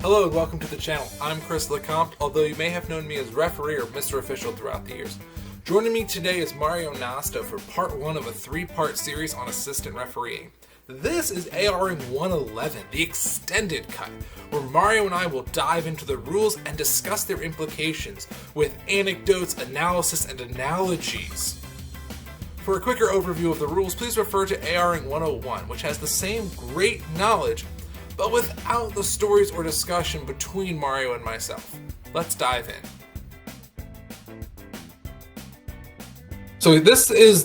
Hello and welcome to the channel. I'm Chris Lecomte, although you may have known me as referee or Mr. Official throughout the years. Joining me today is Nasta for part 1 of a 3-part series on assistant refereeing. This is ARing 111, the extended cut, where Mario and I will dive into the rules and discuss their implications with anecdotes, analysis, and analogies. For a quicker overview of the rules, please refer to ARing 101, which has the same great knowledge, but without the stories or discussion between Mario and myself. Let's dive in. So this is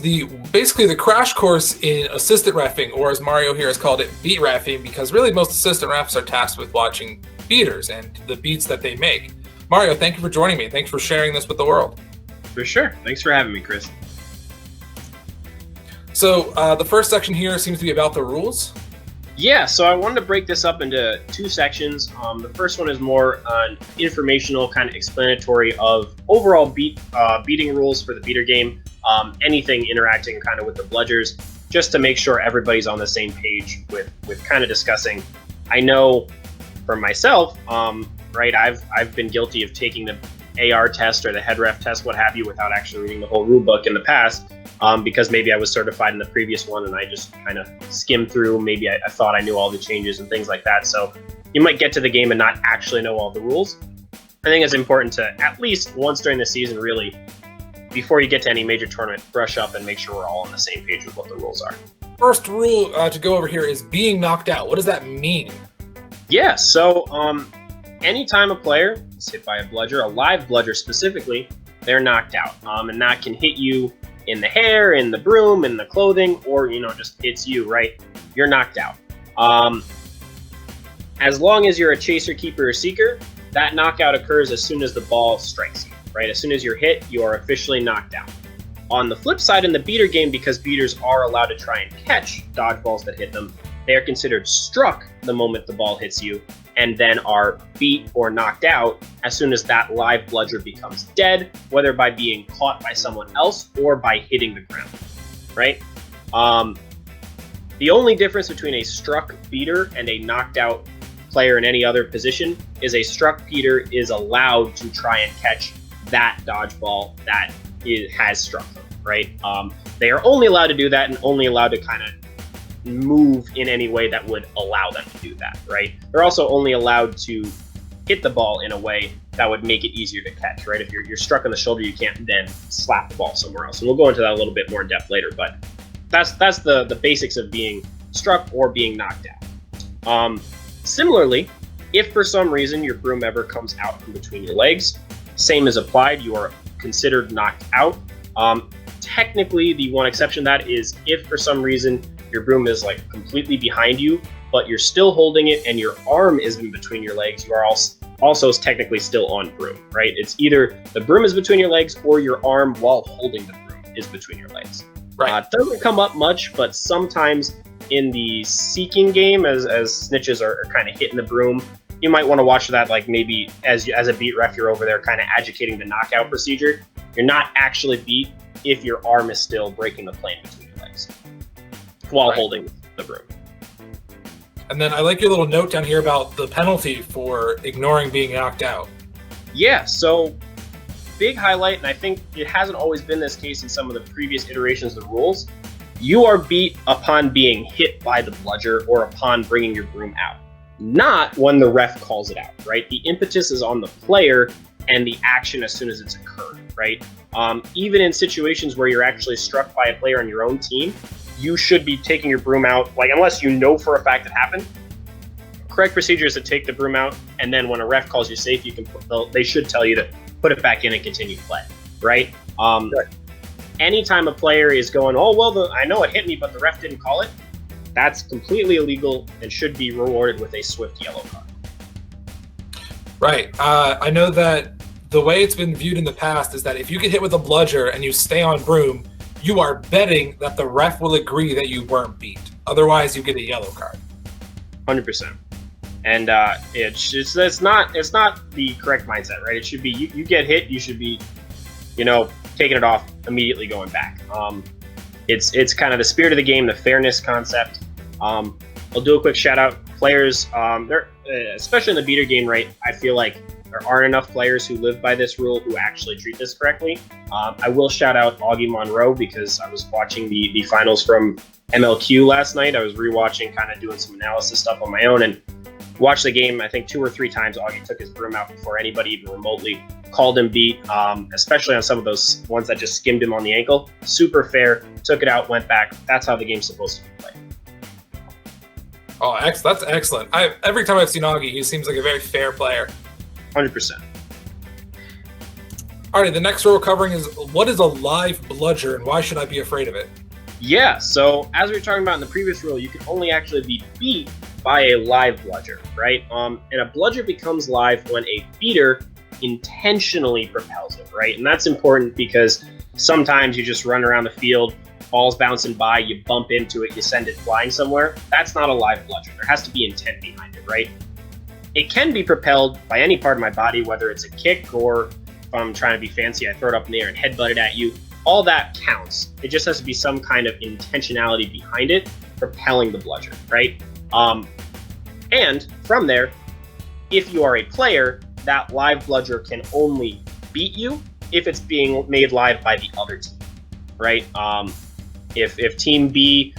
basically the crash course in assistant reffing, or as Mario here has called it, beat reffing, because really most assistant refs are tasked with watching beaters and the beats that they make. Mario, thank you for joining me. Thanks for sharing this with the world. For sure. Thanks for having me, Chris. So the first section here seems to be about the rules. Yeah, so I wanted to break this up into 2 sections. The first one is more informational, kind of explanatory of overall beating rules for the beater game, anything interacting kind of with the Bludgers, just to make sure everybody's on the same page with kind of discussing. I know for myself, right, I've been guilty of taking the AR test or the head ref test, what have you, without actually reading the whole rule book in the past. Because maybe I was certified in the previous one and I just kind of skimmed through. Maybe I thought I knew all the changes and things like that. So you might get to the game and not actually know all the rules. I think it's important to, at least once during the season, really, before you get to any major tournament, brush up and make sure we're all on the same page with what the rules are. First rule to go over here is being knocked out. What does that mean? Yeah, so anytime a player is hit by a bludger, a live bludger specifically, they're knocked out. And that can hit you in the hair, in the broom, in the clothing, or, just hits you, right? You're knocked out. As long as you're a chaser, keeper, or seeker, that knockout occurs as soon as the ball strikes you, right? As soon as you're hit, you are officially knocked out. On the flip side, in the beater game, because beaters are allowed to try and catch dodgeballs that hit them, they are considered struck the moment the ball hits you, and then are beat or knocked out as soon as that live bludger becomes dead, whether by being caught by someone else or by hitting the ground, right? The only difference between a struck beater and a knocked out player in any other position is a struck beater is allowed to try and catch that dodgeball that has struck them, right? They are only allowed to do that and only allowed to kind of move in any way that would allow them to do that, right? They're also only allowed to hit the ball in a way that would make it easier to catch, right? If you're struck on the shoulder, you can't then slap the ball somewhere else. And we'll go into that a little bit more in depth later, but that's the basics of being struck or being knocked out. Similarly, if for some reason your broom ever comes out from between your legs, same is applied. You are considered knocked out. Technically, the one exception to that is if for some reason your broom is like completely behind you, but you're still holding it and your arm is in between your legs, you are also technically still on broom, right? It's either the broom is between your legs or your arm while holding the broom is between your legs. Right. It doesn't come up much, but sometimes in the seeking game, as snitches are kind of hitting the broom, you might want to watch that, like maybe as a beat ref, you're over there kind of agitating the knockout procedure. You're not actually beat if your arm is still breaking the plane between your legs while holding the broom. And then I like your little note down here about the penalty for ignoring being knocked out. Yeah, so big highlight, and I think it hasn't always been this case in some of the previous iterations of the rules. You are beat upon being hit by the bludger or upon bringing your broom out, not when the ref calls it out, right? The impetus is on the player and the action as soon as it's occurred, right? Even in situations where you're actually struck by a player on your own team, you should be taking your broom out, like unless you know for a fact it happened. Correct procedure is to take the broom out, and then when a ref calls you safe, they should tell you to put it back in and continue to play, right? Anytime a player is going, oh, well, I know it hit me, but the ref didn't call it, that's completely illegal and should be rewarded with a swift yellow card. Right. I know that the way it's been viewed in the past is that if you get hit with a bludger and you stay on broom, you are betting that the ref will agree that you weren't beat. Otherwise, you get a yellow card. 100%. And it's not the correct mindset, right? It should be you get hit, you should be, taking it off, immediately going back. It's kind of the spirit of the game, the fairness concept. I'll do a quick shout out players, especially in the beater game, right? I feel like there aren't enough players who live by this rule who actually treat this correctly. I will shout out Augie Monroe because I was watching the finals from MLQ last night. I was rewatching, kind of doing some analysis stuff on my own, and watched the game. I think 2 or 3 times Augie took his broom out before anybody even remotely called him beat, especially on some of those ones that just skimmed him on the ankle. Super fair, took it out, went back. That's how the game's supposed to be played. Oh, that's excellent. Every time I've seen Augie, he seems like a very fair player. 100%. Alrighty, the next rule we're covering is, what is a live bludger and why should I be afraid of it? Yeah, so as we were talking about in the previous rule, you can only actually be beat by a live bludger, right? And a bludger becomes live when a beater intentionally propels it, right? And that's important because sometimes you just run around the field, ball's bouncing by, you bump into it, you send it flying somewhere. That's not a live bludger. There has to be intent behind it, right? It can be propelled by any part of my body, whether it's a kick or if I'm trying to be fancy, I throw it up in the air and headbutt it at you. All that counts. It just has to be some kind of intentionality behind it, propelling the bludger, right? And from there, if you are a player, that live bludger can only beat you if it's being made live by the other team, right? If Team B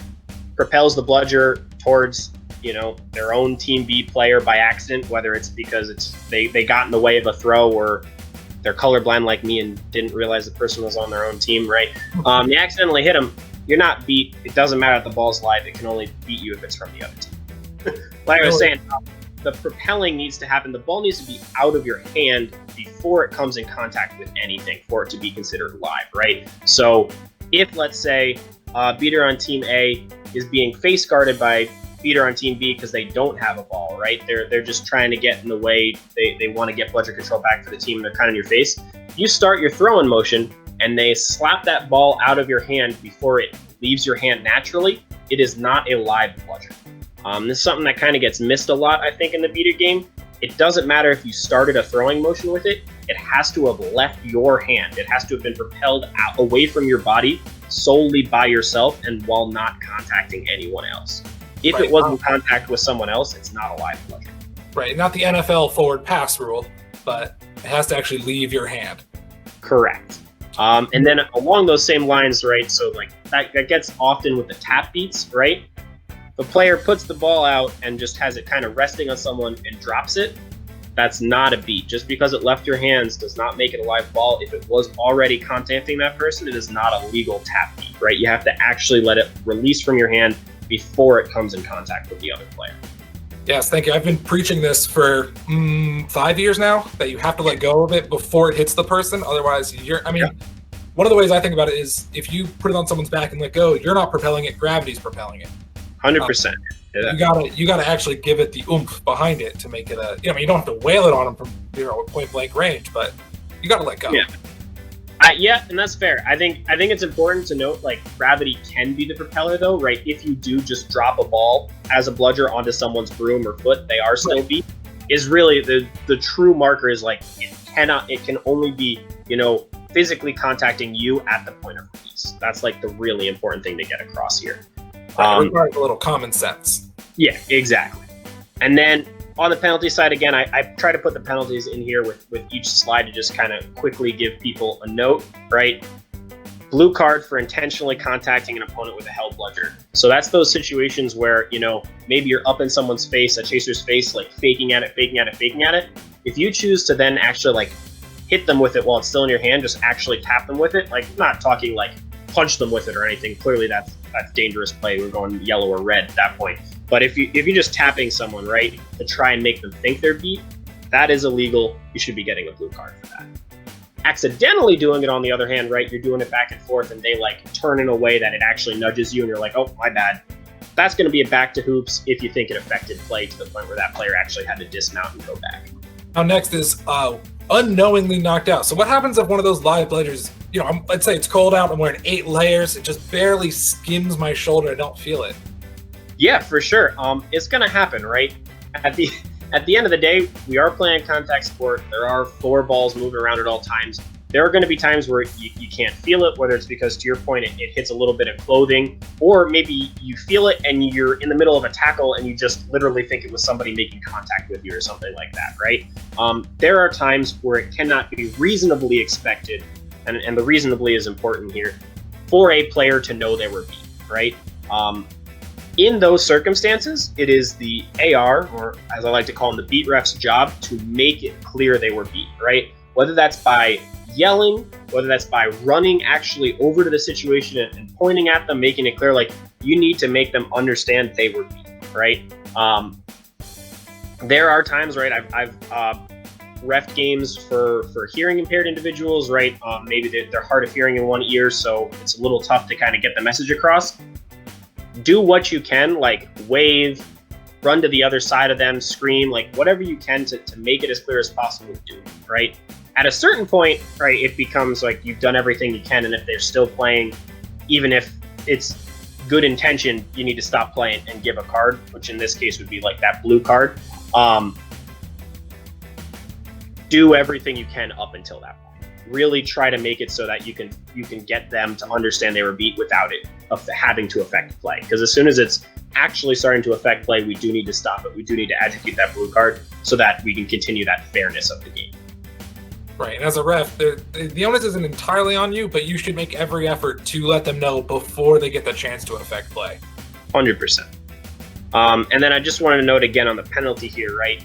propels the bludger towards, their own Team B player by accident, whether it's because they got in the way of a throw or they're colorblind like me and didn't realize the person was on their own team, right? They accidentally hit them, you're not beat. It doesn't matter if the ball's live. It can only beat you if it's from the other team. Like I was saying, the propelling needs to happen. The ball needs to be out of your hand before it comes in contact with anything for it to be considered live, right? So if, let's say, beater on Team A is being face guarded by beater on Team B because they don't have a ball, right? They're just trying to get in the way. They want to get bludger control back for the team and they're kind of in your face. You start your throwing motion and they slap that ball out of your hand before it leaves your hand naturally. It is not a live bludger. This is something that kind of gets missed a lot, I think, in the beater game. It doesn't matter if you started a throwing motion with it. It has to have left your hand. It has to have been propelled out, away from your body solely by yourself and while not contacting anyone else. If it was in contact with someone else, it's not a live bludger. Right, not the NFL forward pass rule, but it has to actually leave your hand. Correct. And then along those same lines, right, so like that gets often with the tap beats, right? The player puts the ball out and just has it kind of resting on someone and drops it. That's not a beat. Just because it left your hands does not make it a live ball. If it was already contacting that person, it is not a legal tap beat, right? You have to actually let it release from your hand before it comes in contact with the other player. Yes, thank you. I've been preaching this for 5 years now, that you have to let go of it before it hits the person. Otherwise, one of the ways I think about it is if you put it on someone's back and let go, you're not propelling it, gravity's propelling it. 100%. You gotta actually give it the oomph behind it to make it you don't have to wail it on them from point blank range, but you gotta let go. Yeah, and that's fair. I think it's important to note, like, gravity can be the propeller, though, right? If you do just drop a ball as a bludger onto someone's broom or foot, they are still beat. Is really the true marker is like it can only be physically contacting you at the point of release. That's like the really important thing to get across here. It requires a little common sense. Yeah, exactly. And then on the penalty side, again, I try to put the penalties in here with each slide to just kind of quickly give people a note, right? Blue card for intentionally contacting an opponent with a held bludger. So that's those situations where, maybe you're up in someone's face, a chaser's face, like faking at it. If you choose to then actually like hit them with it while it's still in your hand, just actually tap them with it, like not talking like punch them with it or anything. Clearly that's dangerous play. We're going yellow or red at that point. But if you're just tapping someone, right, to try and make them think they're beat, that is illegal. You should be getting a blue card for that. Accidentally doing it, on the other hand, right, you're doing it back and forth and they like turn in a way that it actually nudges you and you're like, oh, my bad. That's going to be a back to hoops if you think it affected play to the point where that player actually had to dismount and go back. Now next is unknowingly knocked out. So what happens if one of those live bludgers, let's say it's cold out, I'm wearing 8 layers, it just barely skims my shoulder, I don't feel it. Yeah, for sure. It's going to happen, right? At the end of the day, we are playing contact sport. There are 4 balls moving around at all times. There are going to be times where you can't feel it, whether it's because, to your point, it hits a little bit of clothing, or maybe you feel it and you're in the middle of a tackle and you just literally think it was somebody making contact with you or something like that, right? There are times where it cannot be reasonably expected, and the reasonably is important here, for a player to know they were beat, right? In those circumstances, it is the AR, or as I like to call them, the beat ref's job to make it clear they were beat, right? Whether that's by yelling, whether that's by running actually over to the situation and pointing at them, making it clear, like, you need to make them understand they were beat, right? There are times, right, I've ref games for hearing impaired individuals, right? Maybe they're hard of hearing in one ear, so it's a little tough to kind of get the message across. Do what you can, like wave, run to the other side of them, scream, like whatever you can to make it as clear as possible to do, right? At a certain point, right, it becomes like you've done everything you can, and if they're still playing, even if it's good intention, you need to stop playing and give a card, which in this case would be like that blue card. Do everything you can up until that point. Really try to make it so that you can get them to understand they were beat without it having to affect play. Because as soon as it's actually starting to affect play, we do need to stop it. We do need to execute that blue card so that we can continue that fairness of the game. Right, and as a ref, the onus isn't entirely on you, but you should make every effort to let them know before they get the chance to affect play. 100%. And then I just wanted to note again on the penalty here, right?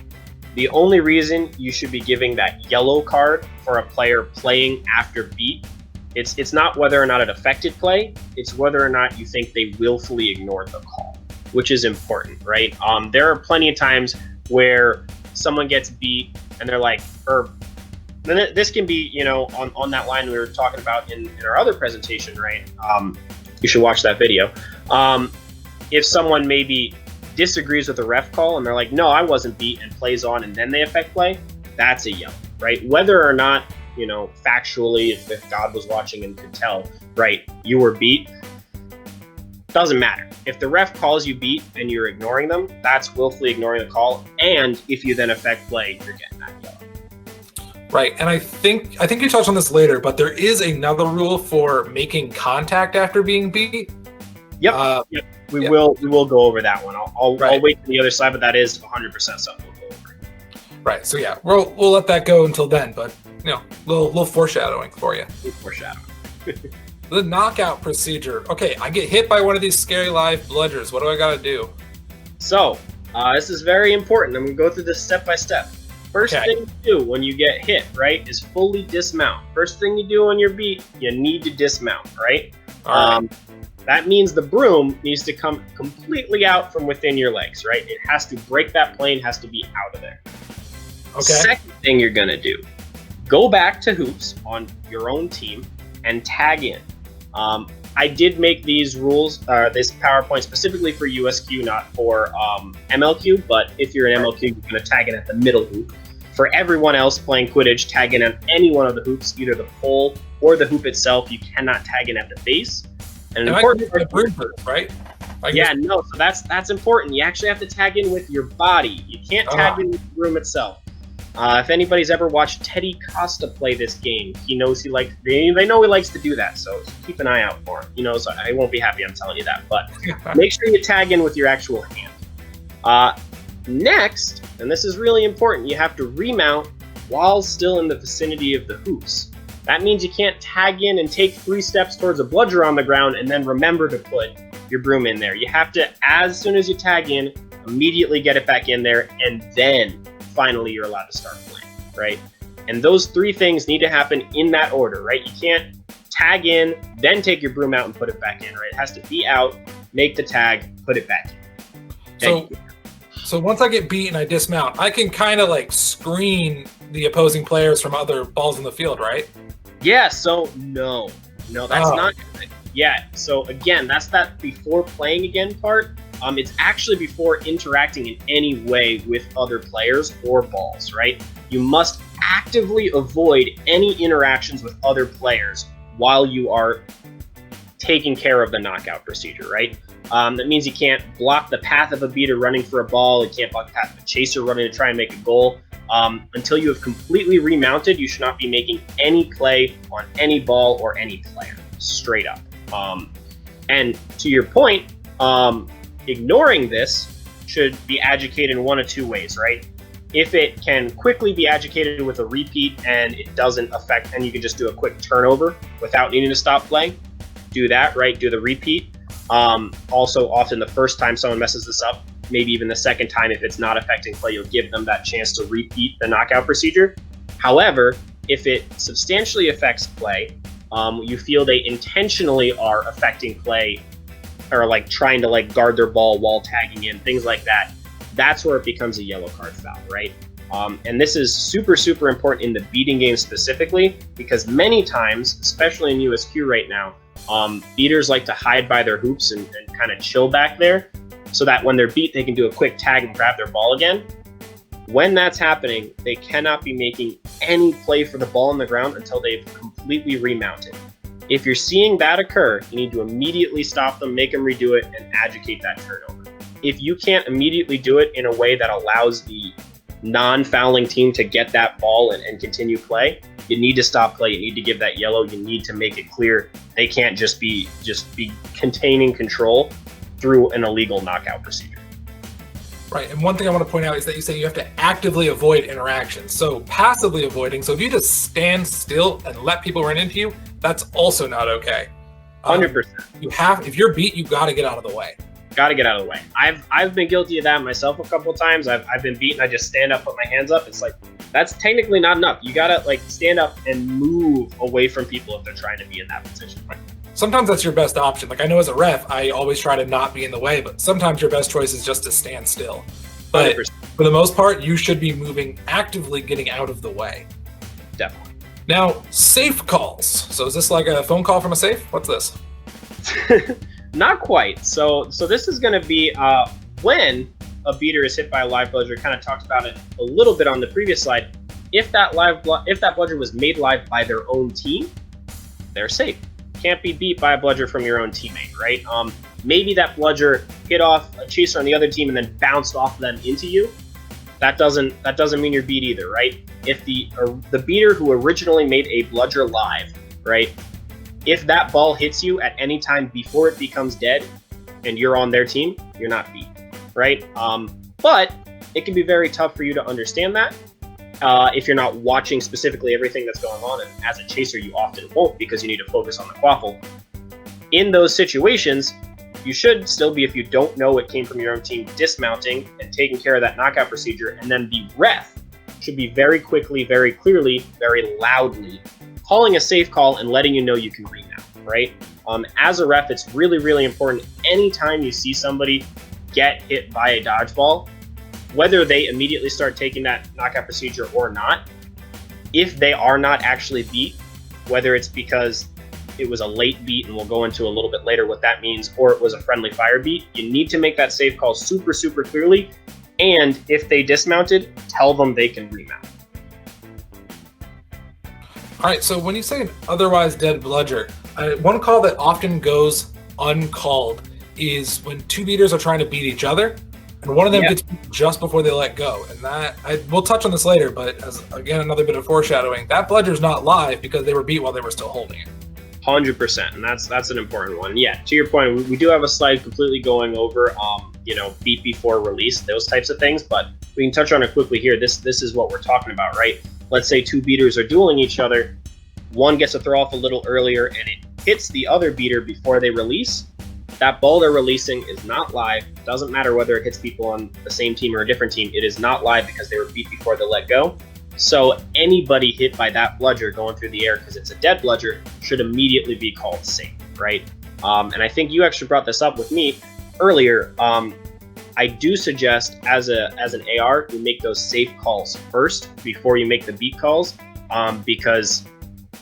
The only reason you should be giving that yellow card for a player playing after beat, it's not whether or not it affected play, it's whether or not you think they willfully ignored the call, which is important, right? There are plenty of times where someone gets beat and they're like, this can be, on that line we were talking about in our other presentation, right? You should watch that video. If someone maybe disagrees with the ref call and they're like, no, I wasn't beat, and plays on, and then they affect play, that's a yellow, right? Whether or not, factually, if God was watching and could tell, right, you were beat, doesn't matter. If the ref calls you beat and you're ignoring them, that's willfully ignoring the call, and if you then affect play, you're getting that yellow. Right, and I think you touched on this later, but there is another rule for making contact after being beat. Yep. We will go over that one. I'll wait to the other side, but that is 100% something we'll go over. Right. So yeah, we'll let that go until then. But little foreshadowing for you. Foreshadowing. The knockout procedure. Okay, I get hit by one of these scary live bludgers. What do I gotta do? So this is very important. I'm gonna go through this step by step. First thing you do when you get hit, right, is fully dismount. First thing you do on your beat, you need to dismount, right? All right. That means the broom needs to come completely out from within your legs, right? It has to break that plane, has to be out of there. Okay. Second thing you're going to do, go back to hoops on your own team and tag in. I did make these rules, this PowerPoint specifically for USQ, not for MLQ, but if you're an MLQ, you're going to tag in at the middle hoop. For everyone else playing Quidditch, tag in on any one of the hoops, either the pole or the hoop itself. You cannot tag in at the base. And important part, broom first, right? So that's important. You actually have to tag in with your body. You can't tag in with the broom itself. If anybody's ever watched Teddy Costa play this game, he knows they know he likes to do that. So keep an eye out for him. So I won't be happy I'm telling you that, but make sure you tag in with your actual hand. Next, and this is really important, you have to remount while still in the vicinity of the hoops. That means you can't tag in and take 3 steps towards a bludger on the ground and then remember to put your broom in there. You have to, as soon as you tag in, immediately get it back in there, and then finally you're allowed to start playing, right? And those 3 things need to happen in that order, right? You can't tag in, then take your broom out and put it back in, right? It has to be out, make the tag, put it back in. So once I get beat and I dismount, I can kind of like screen the opposing players from other balls in the field, right? Yeah, so no, that's not yet. So again, that's that before playing again part. It's actually before interacting in any way with other players or balls, right? You must actively avoid any interactions with other players while you are taking care of the knockout procedure, right? That means you can't block the path of a beater running for a ball. You can't block the path of a chaser running to try and make a goal. Until you have completely remounted, you should not be making any play on any ball or any player, straight up. And to your point, ignoring this should be adjudicated in one of two ways, right? If it can quickly be adjudicated with a repeat and it doesn't affect, and you can just do a quick turnover without needing to stop playing, do that, right? Do the repeat. Also, often the first time someone messes this up, maybe even the second time, if it's not affecting play, you'll give them that chance to repeat the knockout procedure. However, if it substantially affects play, you feel they intentionally are affecting play or like trying to like guard their ball while tagging in, things like that, that's where it becomes a yellow card foul, right? And this is super, super important in the beating game specifically, because many times, especially in USQ right now, beaters like to hide by their hoops and kind of chill back there so that when they're beat, they can do a quick tag and grab their ball again. When that's happening, they cannot be making any play for the ball on the ground until they've completely remounted. If you're seeing that occur, you need to immediately stop them, make them redo it, and adjudicate that turnover. If you can't immediately do it in a way that allows the non-fouling team to get that ball and continue play, you need to stop play. You need to give that yellow. You need to make it clear they can't just be containing control through an illegal knockout procedure. Right, and one thing I want to point out is that you say you have to actively avoid interactions. So passively avoiding, so if you just stand still and let people run into you, that's also not okay. 100%. If you're beat, you got to get out of the way. Got to get out of the way. I've been guilty of that myself a couple of times. I've been beaten. I just stand up, put my hands up. It's like, that's technically not enough. You got to like stand up and move away from people if they're trying to be in that position. Right? Sometimes that's your best option. Like I know as a ref, I always try to not be in the way, but sometimes your best choice is just to stand still. But 100%. For the most part, you should be moving, actively getting out of the way. Definitely. Now, safe calls. So is this like a phone call from a safe? What's this? Not quite. So this is going to be when a beater is hit by a live bludger. Kind of talked about it a little bit on the previous slide. If that bludger was made live by their own team, they're safe. Can't be beat by a bludger from your own teammate, right? Maybe that bludger hit off a chaser on the other team and then bounced off them into you. That doesn't mean you're beat either, right? If the beater who originally made a bludger live, right? If that ball hits you at any time before it becomes dead and you're on their team, you're not beat, right? But it can be very tough for you to understand that if you're not watching specifically everything that's going on. And as a chaser, you often won't because you need to focus on the quaffle. In those situations, you should still be, if you don't know it came from your own team, dismounting and taking care of that knockout procedure. And then the ref should be very quickly, very clearly, very loudly calling a safe call and letting you know you can remount, right? As a ref, it's really, really important anytime you see somebody get hit by a dodgeball, whether they immediately start taking that knockout procedure or not, if they are not actually beat, whether it's because it was a late beat, and we'll go into a little bit later what that means, or it was a friendly fire beat, you need to make that safe call super, super clearly. And if they dismounted, tell them they can remount. All right, so when you say an otherwise dead bludger, one call that often goes uncalled is when two beaters are trying to beat each other, and one of them gets beat just before they let go. And that we'll touch on this later, but as again another bit of foreshadowing, that bludger's not live because they were beat while they were still holding it. 100%, and that's an important one. Yeah, to your point, we do have a slide completely going over, beat before release, those types of things, but we can touch on it quickly here. This is what we're talking about, right? Let's say two beaters are dueling each other. One gets a throw off a little earlier, and it hits the other beater before they release. That ball they're releasing is not live. Doesn't matter whether it hits people on the same team or a different team. It is not live because they were beat before they let go. So anybody hit by that bludger going through the air because it's a dead bludger should immediately be called safe, right? And I think you actually brought this up with me earlier. I do suggest as an AR, you make those safe calls first before you make the beat calls, because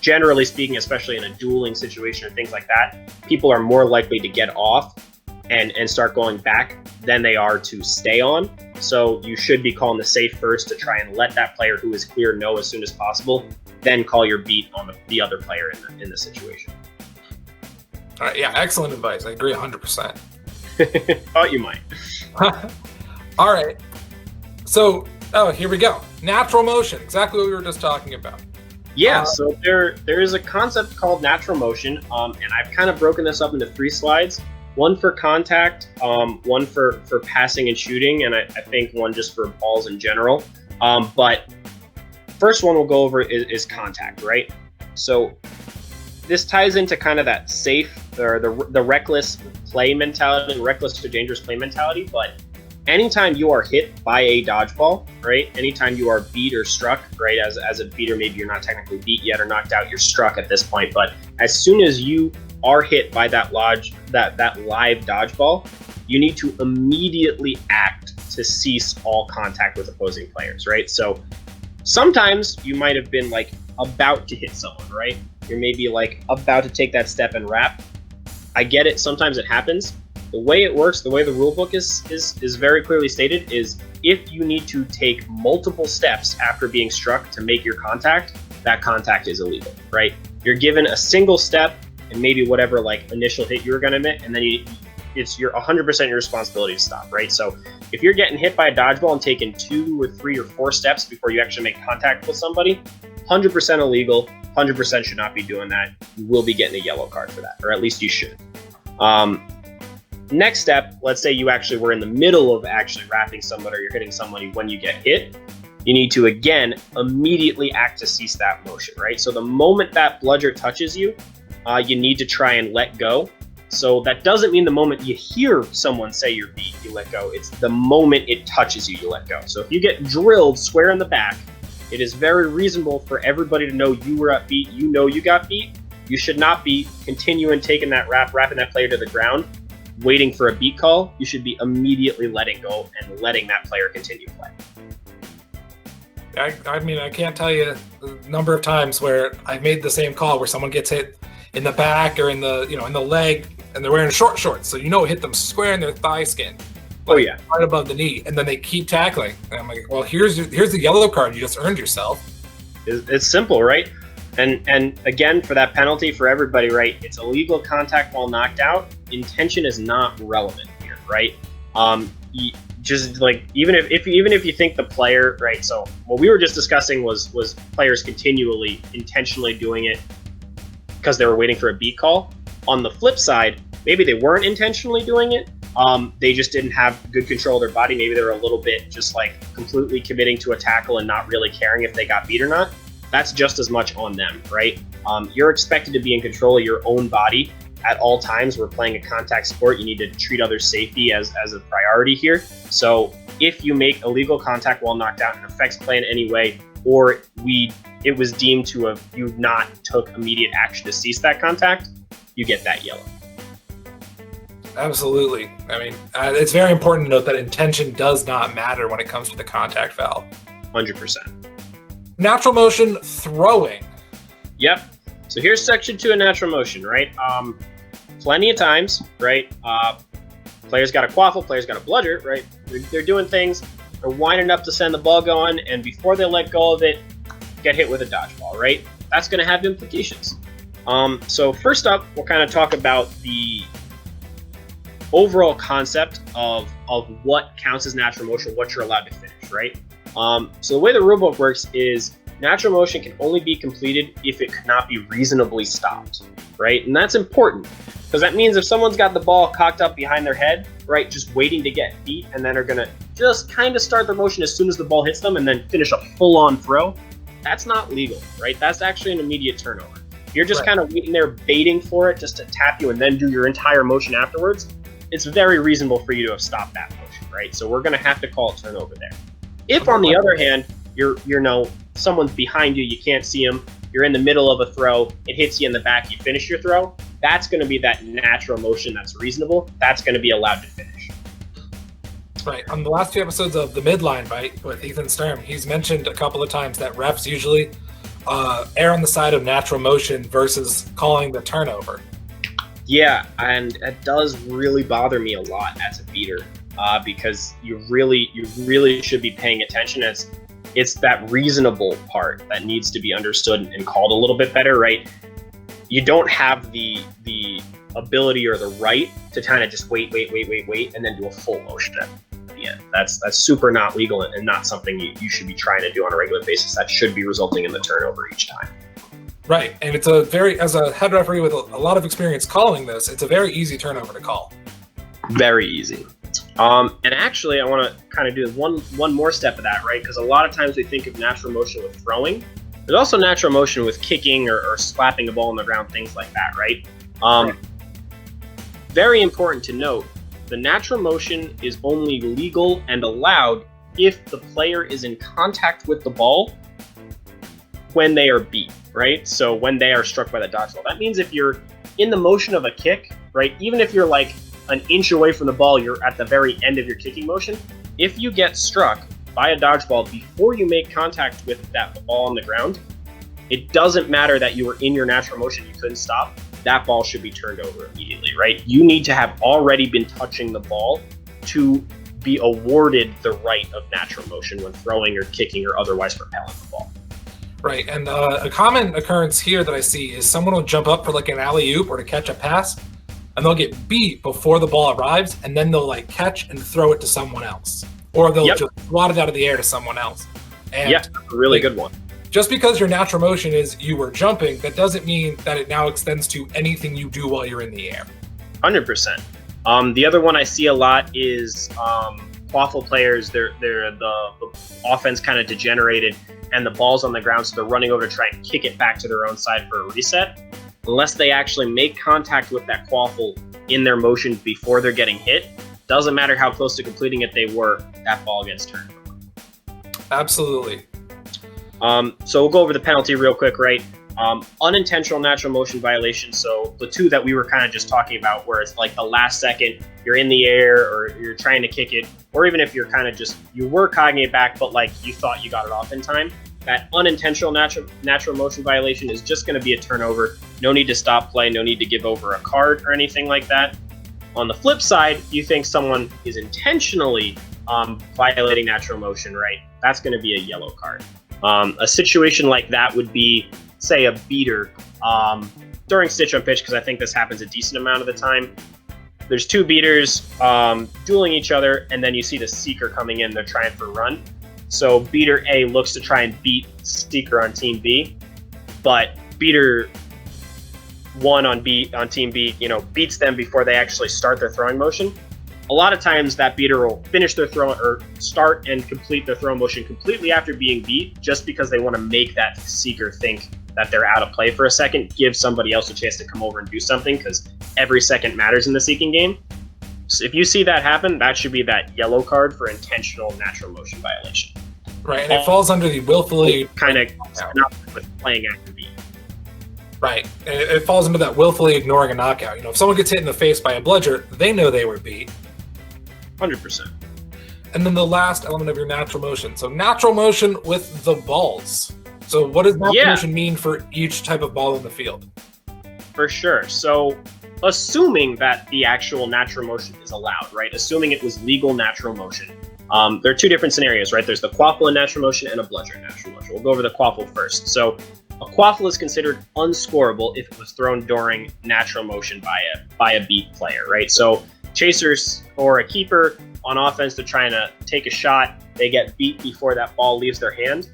generally speaking, especially in a dueling situation or things like that, people are more likely to get off and start going back than they are to stay on. So you should be calling the safe first to try and let that player who is clear know as soon as possible, then call your beat on the other player in the situation. All right, yeah, excellent advice. I agree 100%. Thought you might. All right. So, here we go. Natural motion, exactly what we were just talking about. Yeah, so there is a concept called natural motion, and I've kind of broken this up into 3 slides. One for contact, one for passing and shooting, and I think one just for balls in general. But first one we'll go over is contact, right? So this ties into kind of that safe or the reckless play mentality, reckless or dangerous play mentality. But anytime you are hit by a dodgeball, right? Anytime you are beat or struck, right? As a beater, maybe you're not technically beat yet or knocked out, you're struck at this point. But as soon as you are hit by that live dodgeball, you need to immediately act to cease all contact with opposing players, right? So sometimes you might have been like about to hit someone, right? You're maybe like about to take that step and wrap. I get it. Sometimes it happens. The way it works, the way the rule book is very clearly stated, is if you need to take multiple steps after being struck to make your contact, that contact is illegal, right? You're given a single step and maybe whatever like initial hit you were gonna make, and then it's your 100% your responsibility to stop, right? So if you're getting hit by a dodgeball and taking 2 or 3 or 4 steps before you actually make contact with somebody, 100% illegal, 100% should not be doing that. You will be getting a yellow card for that, or at least you should. Next step, let's say you actually were in the middle of actually wrapping someone or you're hitting somebody when you get hit. You need to, again, immediately act to cease that motion, right? So the moment that bludger touches you, you need to try and let go. So that doesn't mean the moment you hear someone say you're beat, you let go. It's the moment it touches you, you let go. So if you get drilled square in the back, it is very reasonable for everybody to know you were beat, you know you got beat. You should not be continuing taking that wrapping that player to the ground, waiting for a beat call. You should be immediately letting go and letting that player continue play. I mean, I can't tell you the number of times where I've made the same call where someone gets hit in the back or in the in the leg, and they're wearing short shorts, so it hit them square in their thigh skin. Oh yeah, right above the knee, and then they keep tackling. And I'm like, well, here's the yellow card you just earned yourself. It's simple, right? And again, for that penalty for everybody, right? It's illegal contact while knocked out. Intention is not relevant here, right? Just like even if you think the player, right? So what we were just discussing was players continually intentionally doing it because they were waiting for a beat call. On the flip side, maybe they weren't intentionally doing it. They just didn't have good control of their body. Maybe they were a little bit just like completely committing to a tackle and not really caring if they got beat or not. That's just as much on them, right? You're expected to be in control of your own body at all times. We're playing a contact sport. You need to treat others' safety as a priority here. So if you make illegal contact while knocked out and affects play in any way, or it was deemed to have you not took immediate action to cease that contact, you get that yellow. Absolutely. I mean, it's very important to note that intention does not matter when it comes to the contact foul. 100%. Natural motion throwing. Yep. So here's section 2 of natural motion, right? Plenty of times, right? Players got a quaffle, players got a bludger, right? They're doing things, they're winding up to send the ball going, and before they let go of it, get hit with a dodgeball, right? That's going to have implications. So first up, we'll kind of talk about the overall concept of what counts as natural motion, what you're allowed to finish, right? So the way the rulebook works is natural motion can only be completed if it cannot be reasonably stopped, right? And that's important because that means if someone's got the ball cocked up behind their head, right, just waiting to get beat and then are going to just kind of start their motion as soon as the ball hits them and then finish a full-on throw, that's not legal, right? That's actually an immediate turnover. If you're just kind of waiting there baiting for it just to tap you and then do your entire motion afterwards, it's very reasonable for you to have stopped that motion, right? So we're going to have to call it turnover there. If, on the other hand, you're someone's behind you, you can't see them, you're in the middle of a throw, it hits you in the back, you finish your throw, that's going to be that natural motion that's reasonable. That's going to be allowed to finish. Right. On the last 2 episodes of the Midline Fight with Ethan Sturm, he's mentioned a couple of times that refs usually err on the side of natural motion versus calling the turnover. Yeah, and it does really bother me a lot as a beater because you really should be paying attention. It's that reasonable part that needs to be understood and called a little bit better, right? You don't have the ability or the right to kind of just wait, and then do a full motion at the end. That's super not legal and not something you should be trying to do on a regular basis. That should be resulting in the turnover each time. Right, and it's as a head referee with a lot of experience calling this, it's a very easy turnover to call. Very easy. And actually, I want to kind of do one more step of that, right? Because a lot of times we think of natural motion with throwing. There's also natural motion with kicking or slapping a ball on the ground, things like that, right? Very important to note, the natural motion is only legal and allowed if the player is in contact with the ball when they are beat, right? So when they are struck by the dodgeball. That means if you're in the motion of a kick, right? Even if you're like an inch away from the ball, you're at the very end of your kicking motion. If you get struck by a dodgeball before you make contact with that ball on the ground, it doesn't matter that you were in your natural motion, you couldn't stop. That ball should be turned over immediately, right? You need to have already been touching the ball to be awarded the right of natural motion when throwing or kicking or otherwise propelling the ball. Right, and a common occurrence here that I see is someone will jump up for like an alley-oop or to catch a pass, and they'll get beat before the ball arrives, and then they'll like catch and throw it to someone else. Or they'll just swat it out of the air to someone else. And a really good one. Just because your natural motion is you were jumping, that doesn't mean that it now extends to anything you do while you're in the air. 100%. The other one I see a lot is quaffle players. The offense kind of degenerated, and the ball's on the ground, so they're running over to try and kick it back to their own side for a reset. Unless they actually make contact with that quaffle in their motion before they're getting hit, doesn't matter how close to completing it they were, that ball gets turned over. Absolutely. So we'll go over the penalty real quick, right? Unintentional natural motion violation. So the two that we were kind of just talking about, where it's like the last second, you're in the air or you're trying to kick it, or even if you're kind of you were cogging it back, but like you thought you got it off in time. That unintentional natural motion violation is just going to be a turnover. No need to stop play. No need to give over a card or anything like that. On the flip side, you think someone is intentionally violating natural motion, right? That's going to be a yellow card. A situation like that would be, say, a beater during stitch on pitch, because I think this happens a decent amount of the time. There's two beaters dueling each other, and then you see the seeker coming in. They're trying for a run. So beater A looks to try and beat seeker on team B, but beater 1 on team B, beats them before they actually start their throwing motion. A lot of times that beater will finish their throw or start and complete their throw motion completely after being beat, just because they want to make that seeker think that they're out of play for a second, give somebody else a chance to come over and do something, because every second matters in the seeking game. So if you see that happen, that should be that yellow card for intentional natural motion violation. Right, and it falls under the willfully kind of with playing after beat. Right, and it falls into that willfully ignoring a knockout. If someone gets hit in the face by a bludger, they know they were beat. 100%. And then the last element of your natural motion. So natural motion with the balls. So what does natural motion mean for each type of ball in the field? For sure. So assuming that the actual natural motion is allowed, right? Assuming it was legal natural motion. There are two different scenarios, right? There's the quaffle in natural motion and a bludger in natural motion. We'll go over the quaffle first. So a quaffle is considered unscorable if it was thrown during natural motion by a beat player, right? So chasers or a keeper on offense, they're trying to take a shot. They get beat before that ball leaves their hand.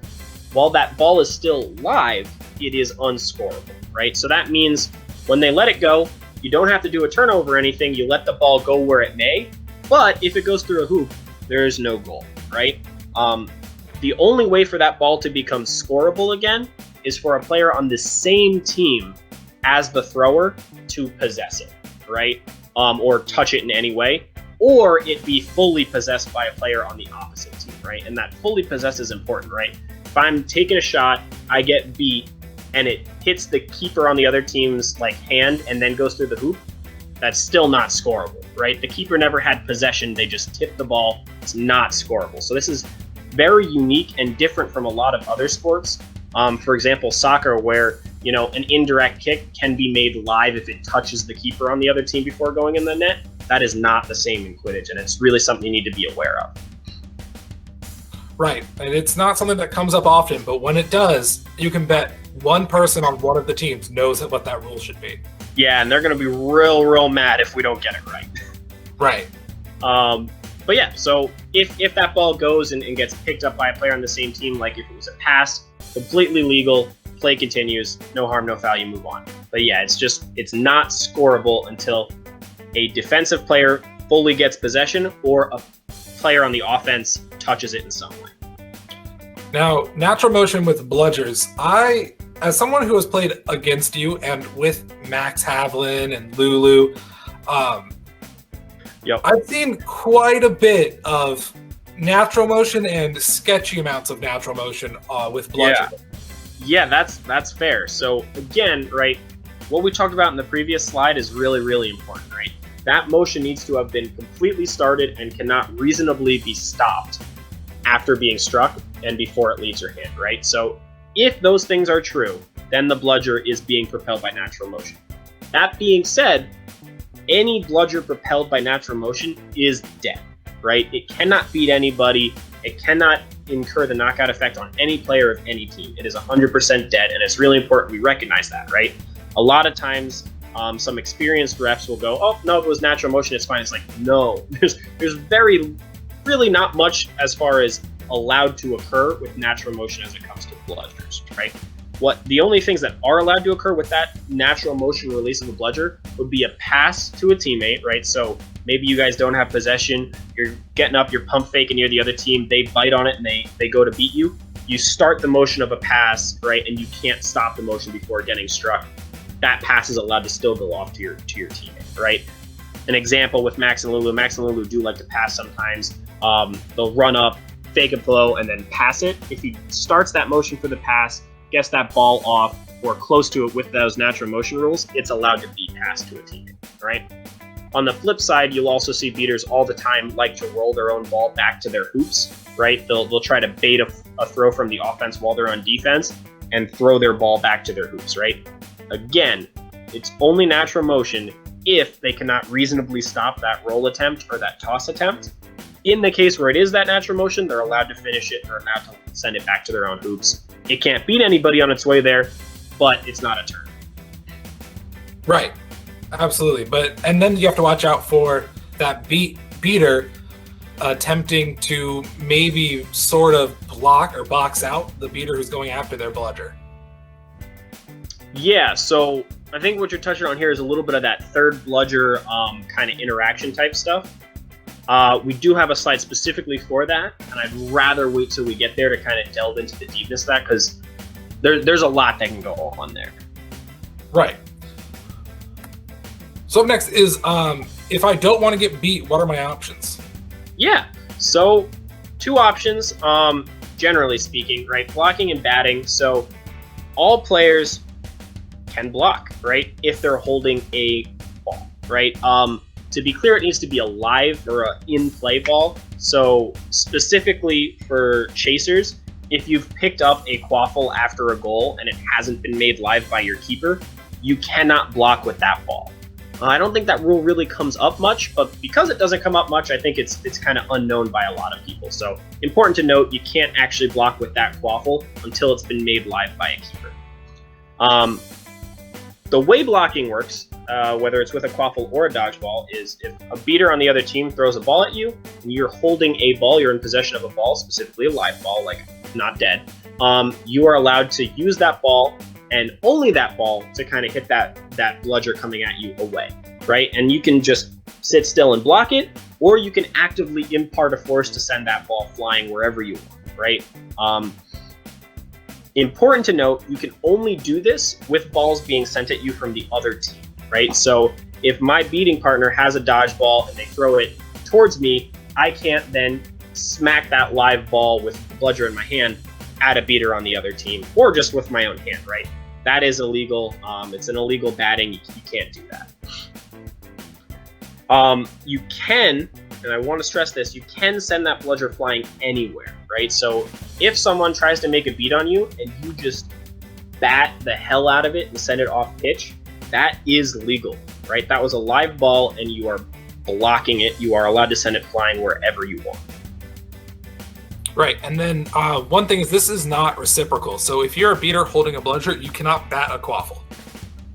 While that ball is still live, it is unscorable, right? So that means when they let it go, you don't have to do a turnover or anything. You let the ball go where it may. But if it goes through a hoop, there is no goal, right? The only way for that ball to become scorable again is for a player on the same team as the thrower to possess it, right? Or touch it in any way, or it be fully possessed by a player on the opposite team, right? And that fully possessed is important, right? If I'm taking a shot, I get beat, and it hits the keeper on the other team's hand and then goes through the hoop, that's still not scorable, right? The keeper never had possession, they just tipped the ball, it's not scorable. So this is very unique and different from a lot of other sports. For example, soccer, where an indirect kick can be made live if it touches the keeper on the other team before going in the net. That is not the same in Quidditch, and it's really something you need to be aware of. Right, and it's not something that comes up often, but when it does, you can bet one person on one of the teams knows what that rule should be. Yeah, and they're going to be real mad if we don't get it right. Right. But yeah, so if that ball goes and gets picked up by a player on the same team, like if it was a pass, completely legal, play continues, no harm, no foul, you move on. But yeah, it's not scoreable until a defensive player fully gets possession or a player on the offense touches it in some way. Now, natural motion with Bludgers, as someone who has played against you and with Max Havlin and Lulu, I've seen quite a bit of natural motion and sketchy amounts of natural motion with Bludger. Yeah, that's fair. So again, right, what we talked about in the previous slide is really important, right? That motion needs to have been completely started and cannot reasonably be stopped after being struck and before it leaves your hand, right? So if those things are true, then the bludger is being propelled by natural motion. That being said, any bludger propelled by natural motion is dead, right? It cannot beat anybody. It cannot incur the knockout effect on any player of any team. It is 100% dead, and it's really important we recognize that, right? A lot of times, some experienced refs will go, oh, no, if it was natural motion, it's fine. It's like, no, there's really not much as far as allowed to occur with natural motion as it comes to bludgers, right? The only things that are allowed to occur with that natural motion release of a bludger would be a pass to a teammate, right? So maybe you guys don't have possession, you're getting up, you're pump faking near the other team, they bite on it and they go to beat you. You start the motion of a pass, right? And you can't stop the motion before getting struck. That pass is allowed to still go off to your teammate, right? An example with Max and Lulu. Max and Lulu do like to pass sometimes. They'll run up, fake a blow, and then pass it. If he starts that motion for the pass, gets that ball off or close to it with those natural motion rules, it's allowed to be passed to a teammate, right? On the flip side, you'll also see beaters all the time like to roll their own ball back to their hoops, right? They'll try to bait a throw from the offense while they're on defense and throw their ball back to their hoops, right? Again, it's only natural motion if they cannot reasonably stop that roll attempt or that toss attempt. In the case where it is that natural motion, they're allowed to finish it or allowed to send it back to their own hoops. It can't beat anybody on its way there, but it's not a turn. Right. Absolutely. And then you have to watch out for that beater attempting to maybe sort of block or box out the beater who's going after their bludger. Yeah, so I think what you're touching on here is a little bit of that third bludger kind of interaction type stuff. We do have a slide specifically for that, and I'd rather wait till we get there to kind of delve into the deepness of that, because there's a lot that can go on there. Right. So up next is, if I don't want to get beat, what are my options? Yeah, so 2 options, generally speaking, right? Blocking and batting. So all players can block, right? If they're holding a ball, right? To be clear, it needs to be a live or an in-play ball. So specifically for chasers, if you've picked up a quaffle after a goal and it hasn't been made live by your keeper, you cannot block with that ball. I don't think that rule really comes up much, but because it doesn't come up much, I think it's kind of unknown by a lot of people. So important to note, you can't actually block with that quaffle until it's been made live by a keeper. The way blocking works, whether it's with a quaffle or a dodgeball, is if a beater on the other team throws a ball at you and you're holding a ball, you're in possession of a ball, specifically a live ball, like not dead, you are allowed to use that ball and only that ball to kind of hit that bludger coming at you away, right? And you can just sit still and block it, or you can actively impart a force to send that ball flying wherever you want, right? Important to note, you can only do this with balls being sent at you from the other team, right? So if my beating partner has a dodgeball and they throw it towards me, I can't then smack that live ball with the bludger in my hand at a beater on the other team, or just with my own hand, right? That is illegal. It's an illegal batting. You can't do that. You can, and I want to stress this, you can send that bludger flying anywhere, right? So if someone tries to make a beat on you and you just bat the hell out of it and send it off pitch, that is legal, right? That was a live ball and you are blocking it. You are allowed to send it flying wherever you want. Right, and then one thing is this is not reciprocal. So if you're a beater holding a bludger, you cannot bat a quaffle.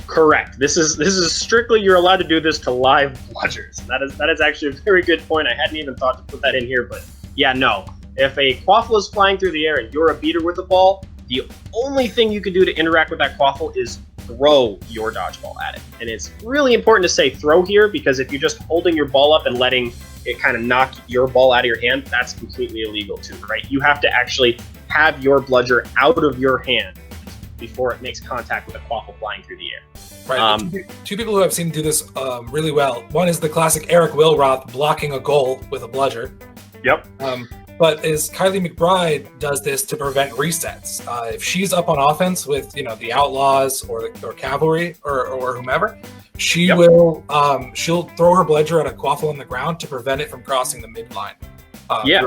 Correct. This is strictly, you're allowed to do this to live bludgers. That is actually a very good point. I hadn't even thought to put that in here, but yeah, no. If a quaffle is flying through the air and you're a beater with the ball, the only thing you can do to interact with that quaffle is throw your dodgeball at it. And it's really important to say throw here, because if you're just holding your ball up and letting it kind of knock your ball out of your hand, that's completely illegal too, right? You have to actually have your bludger out of your hand before it makes contact with a quaffle flying through the air. Right. Two people who I've seen do this really well. One is the classic Eric Wilroth blocking a goal with a bludger. Yep. But as Kylie McBride does this to prevent resets. If she's up on offense with the Outlaws or Cavalry or whomever, she will she'll throw her bludger at a quaffle on the ground to prevent it from crossing the midline.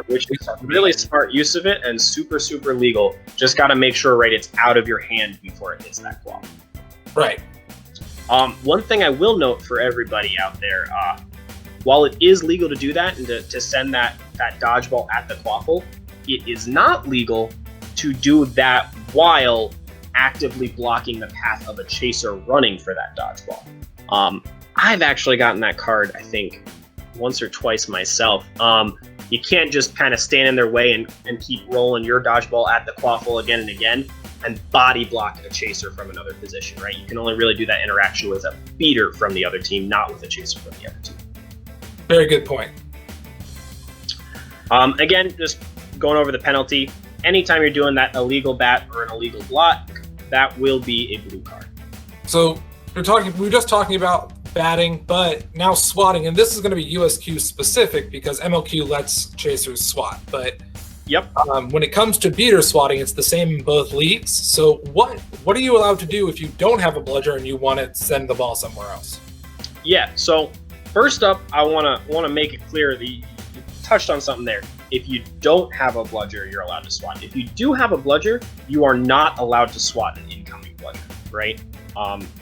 Which is really smart use of it and super, super legal. Just got to make sure, right, it's out of your hand before it hits that quaffle. Right. One thing I will note for everybody out there, while it is legal to do that and to send that dodgeball at the quaffle, it is not legal to do that while actively blocking the path of a chaser running for that dodgeball. I've actually gotten that card, I think, once or twice myself. You can't just kind of stand in their way and keep rolling your dodgeball at the quaffle again and again and body block a chaser from another position, right? You can only really do that interaction with a beater from the other team, not with a chaser from the other team. Very good point. Again, just going over the penalty. Anytime you're doing that illegal bat or an illegal block, that will be a blue card. So we were just talking about batting, but now swatting, and this is going to be USQ specific because MLQ lets chasers swat. But when it comes to beater swatting, it's the same in both leagues. So what are you allowed to do if you don't have a bludger and you want to send the ball somewhere else? Yeah. So first up, I want to make it clear that you touched on something there. If you don't have a bludger, you're allowed to swat. If you do have a bludger, you are not allowed to swat an incoming bludger, right?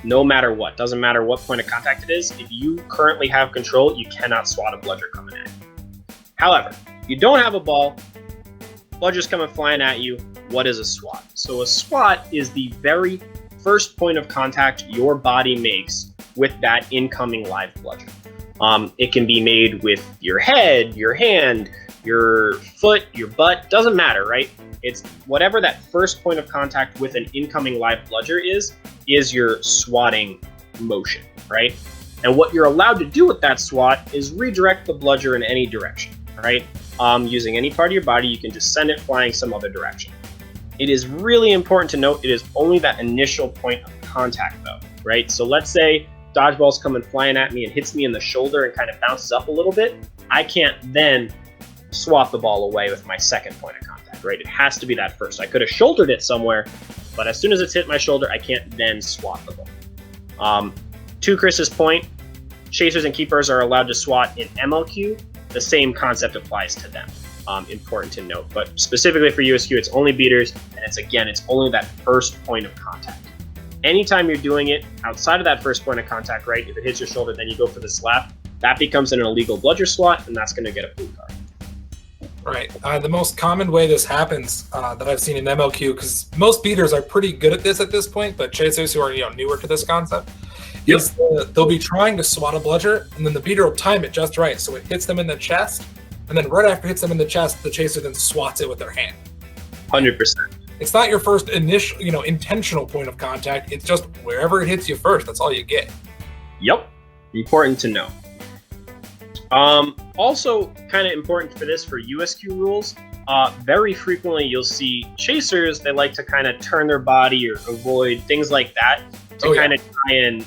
No matter what. Doesn't matter what point of contact it is. If you currently have control, you cannot swat a bludger coming at you. However, you don't have a ball, bludger's coming flying at you. What is a swat? So a swat is the very first point of contact your body makes with that incoming live bludger. It can be made with your head, your hand, your foot, your butt, doesn't matter, right? It's whatever that first point of contact with an incoming live bludger is your swatting motion, right? And what you're allowed to do with that swat is redirect the bludger in any direction, right? Using any part of your body, you can just send it flying some other direction. It is really important to note it is only that initial point of contact though, right? So let's say dodgeball's coming flying at me and hits me in the shoulder and kind of bounces up a little bit. I can't then swat the ball away with my second point of contact, right? It has to be that first. I could have shouldered it somewhere, but as soon as it's hit my shoulder, I can't then swat the ball. To Chris's point, chasers and keepers are allowed to swat in MLQ. The same concept applies to them. Important to note, but specifically for USQ, it's only beaters, and it's only that first point of contact. Anytime you're doing it outside of that first point of contact, right? If it hits your shoulder, then you go for the slap. That becomes an illegal bludger swat, and that's going to get a blue card. Right. The most common way this happens that I've seen in MLQ, because most beaters are pretty good at this point, but chasers who are newer to this concept, is they'll be trying to swat a bludger, and then the beater will time it just right, so it hits them in the chest, and then right after it hits them in the chest, the chaser then swats it with their hand. 100%. It's not your first initial, intentional point of contact. It's just wherever it hits you first. That's all you get. Yep. Important to know. Also, kind of important for this for USQ rules, very frequently you'll see chasers, they like to kind of turn their body or avoid things like that to kind of try and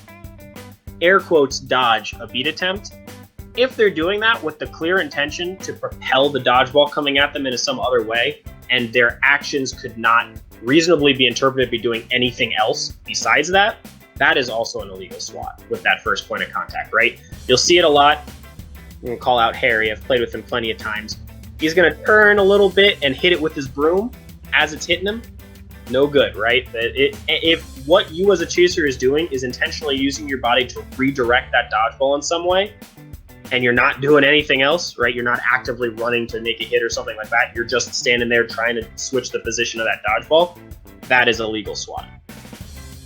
air quotes dodge a beat attempt. If they're doing that with the clear intention to propel the dodgeball coming at them in some other way, and their actions could not reasonably be interpreted to be doing anything else besides that, that is also an illegal swat with that first point of contact, right? You'll see it a lot. I'm going to call out Harry. I've played with him plenty of times. He's going to turn a little bit and hit it with his broom as it's hitting him. No good, right? If what you as a chaser is doing is intentionally using your body to redirect that dodgeball in some way, and you're not doing anything else, right? You're not actively running to make a hit or something like that. You're just standing there trying to switch the position of that dodgeball. That is illegal swatting.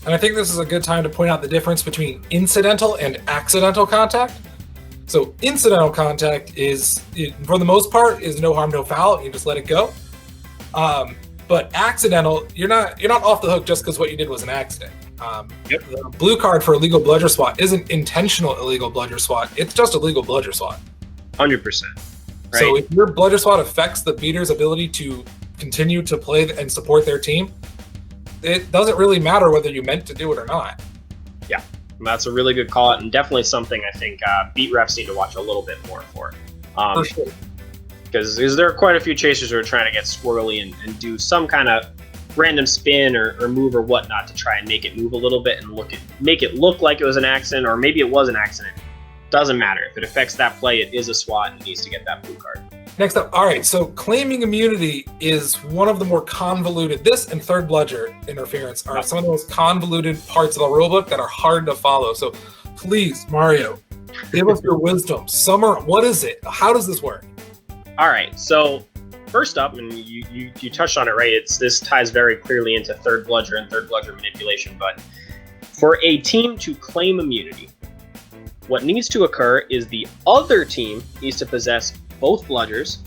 And I think this is a good time to point out the difference between incidental and accidental contact. So incidental contact is, for the most part, is no harm, no foul. You just let it go. But accidental, you're not off the hook just because what you did was an accident. The blue card for illegal bludger swat isn't intentional illegal bludger swat. It's just illegal bludger swat. 100%. Right? So if your bludger swat affects the beater's ability to continue to play and support their team, it doesn't really matter whether you meant to do it or not. Yeah, that's a really good call out, and definitely something I think beat refs need to watch a little bit more for. For sure. Because there are quite a few chasers who are trying to get squirrely and do some kind of random spin or move or whatnot to try and make it move a little bit and make it look like it was an accident, or maybe it was an accident. Doesn't matter. If it affects that play, it is a swat and it needs to get that blue card. Next up, all right, so claiming immunity is one of the more convoluted, this and third bludger interference are some of the most convoluted parts of the rulebook that are hard to follow. So please, Mario, give us your wisdom. Summer, what is it? How does this work? All right, so first up, and you touched on it, right? This ties very clearly into third bludger and third bludger manipulation, but for a team to claim immunity, what needs to occur is the other team needs to possess both bludgers,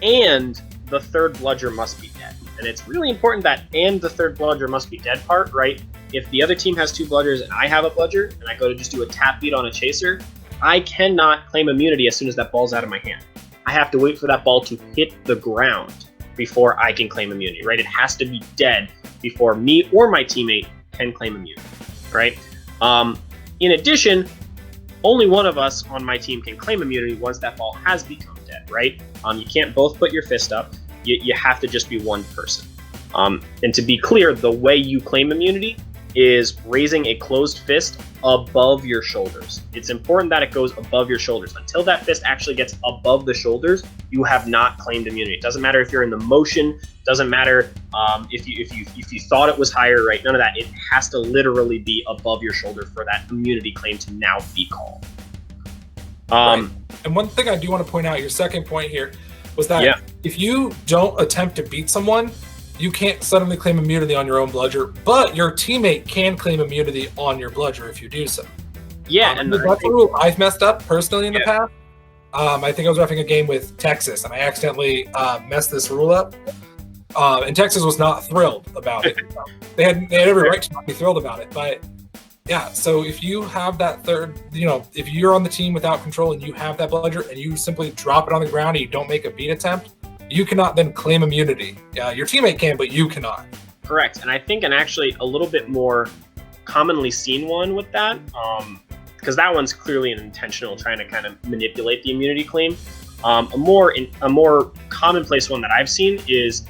and the third bludger must be dead. And it's really important that "and the third bludger must be dead" part, right? If the other team has two bludgers and I have a bludger, and I go to just do a tap beat on a chaser, I cannot claim immunity as soon as that ball's out of my hand. I have to wait for that ball to hit the ground before I can claim immunity, right? It has to be dead before me or my teammate can claim immunity, right? In addition, only one of us on my team can claim immunity once that ball has become dead, right? You can't both put your fist up. You have to just be one person. And to be clear, the way you claim immunity is raising a closed fist above your shoulders. It's important that it goes above your shoulders. Until that fist actually gets above the shoulders, you have not claimed immunity. It doesn't matter if you're in the motion, doesn't matter if you thought it was higher, right? None of that. It has to literally be above your shoulder for that immunity claim to now be called. Right. And one thing I do want to point out, your second point here, was that if you don't attempt to beat someone, you can't suddenly claim immunity on your own bludger, but your teammate can claim immunity on your bludger if you do so. Yeah, and that's a rule I've messed up personally in the past. I think I was reffing a game with Texas, and I accidentally messed this rule up. And Texas was not thrilled about it. They had every right to not be thrilled about it. But yeah, so if you have that third, if you're on the team without control and you have that bludger and you simply drop it on the ground and you don't make a beat attempt, you cannot then claim immunity. Your teammate can, but you cannot. Correct. And I think actually a little bit more commonly seen one with that, because that one's clearly an intentional trying to kind of manipulate the immunity claim. A more commonplace one that I've seen is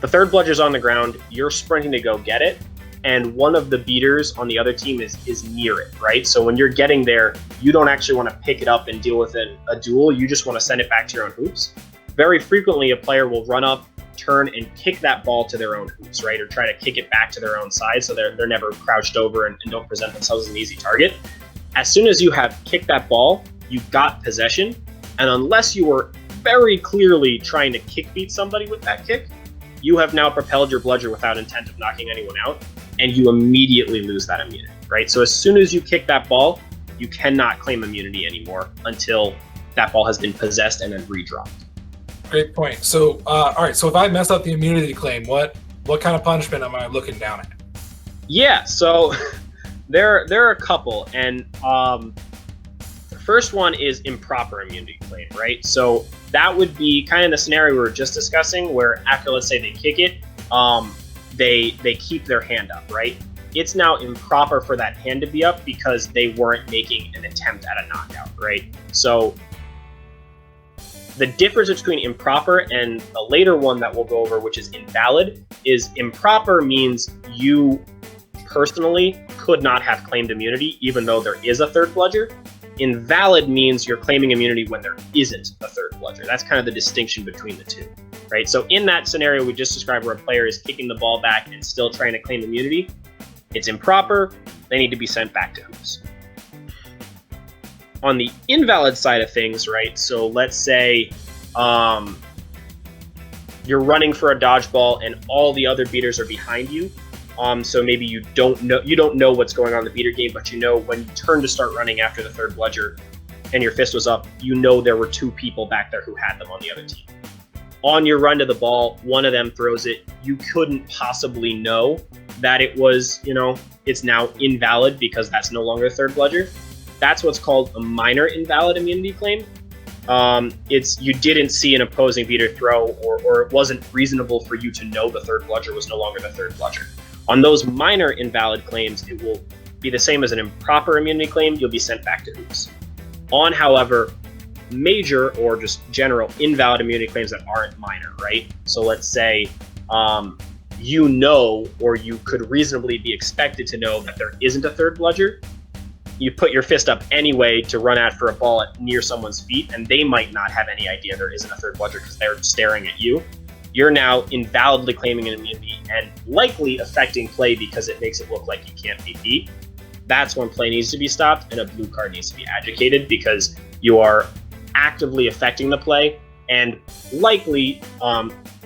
the third bludger's on the ground, you're sprinting to go get it, and one of the beaters on the other team is near it, right? So when you're getting there, you don't actually want to pick it up and deal with a duel, you just want to send it back to your own hoops. Very frequently, a player will run up, turn, and kick that ball to their own hoops, right? Or try to kick it back to their own side so they're never crouched over and don't present themselves as an easy target. As soon as you have kicked that ball, you've got possession. And unless you were very clearly trying to kick beat somebody with that kick, you have now propelled your bludger without intent of knocking anyone out, and you immediately lose that immunity, right? So as soon as you kick that ball, you cannot claim immunity anymore until that ball has been possessed and then redropped. Great point. So, all right. So if I mess up the immunity claim, what kind of punishment am I looking down at? Yeah. So there are a couple, and the first one is improper immunity claim, right? So that would be kind of the scenario we were just discussing, where after, let's say, they kick it, they keep their hand up, right? It's now improper for that hand to be up because they weren't making an attempt at a knockout, right? So the difference between improper and a later one that we'll go over, which is invalid, is improper means you personally could not have claimed immunity, even though there is a third bludger. Invalid means you're claiming immunity when there isn't a third bludger. That's kind of the distinction between the two, right? So in that scenario we just described, where a player is kicking the ball back and still trying to claim immunity, it's improper. They need to be sent back to hoops. On the invalid side of things, right? So let's say you're running for a dodgeball and all the other beaters are behind you. So maybe you don't know what's going on in the beater game, but you know when you turn to start running after the third bludger and your fist was up, you know there were two people back there who had them on the other team. On your run to the ball, one of them throws it. You couldn't possibly know that it was, it's now invalid because that's no longer a third bludger. That's what's called a minor invalid immunity claim. It's you didn't see an opposing beater throw, or it wasn't reasonable for you to know the third bludger was no longer the third bludger. On those minor invalid claims, it will be the same as an improper immunity claim. You'll be sent back to hoops. On, however, major or just general invalid immunity claims that aren't minor, right? So let's say or you could reasonably be expected to know that there isn't a third bludger. You put your fist up anyway to run out for a ball near someone's feet, and they might not have any idea there isn't a third bludger because they're staring at you. You're now invalidly claiming an immunity and likely affecting play because it makes it look like you can't be beat. That's when play needs to be stopped and a blue card needs to be adjudicated because you are actively affecting the play and likely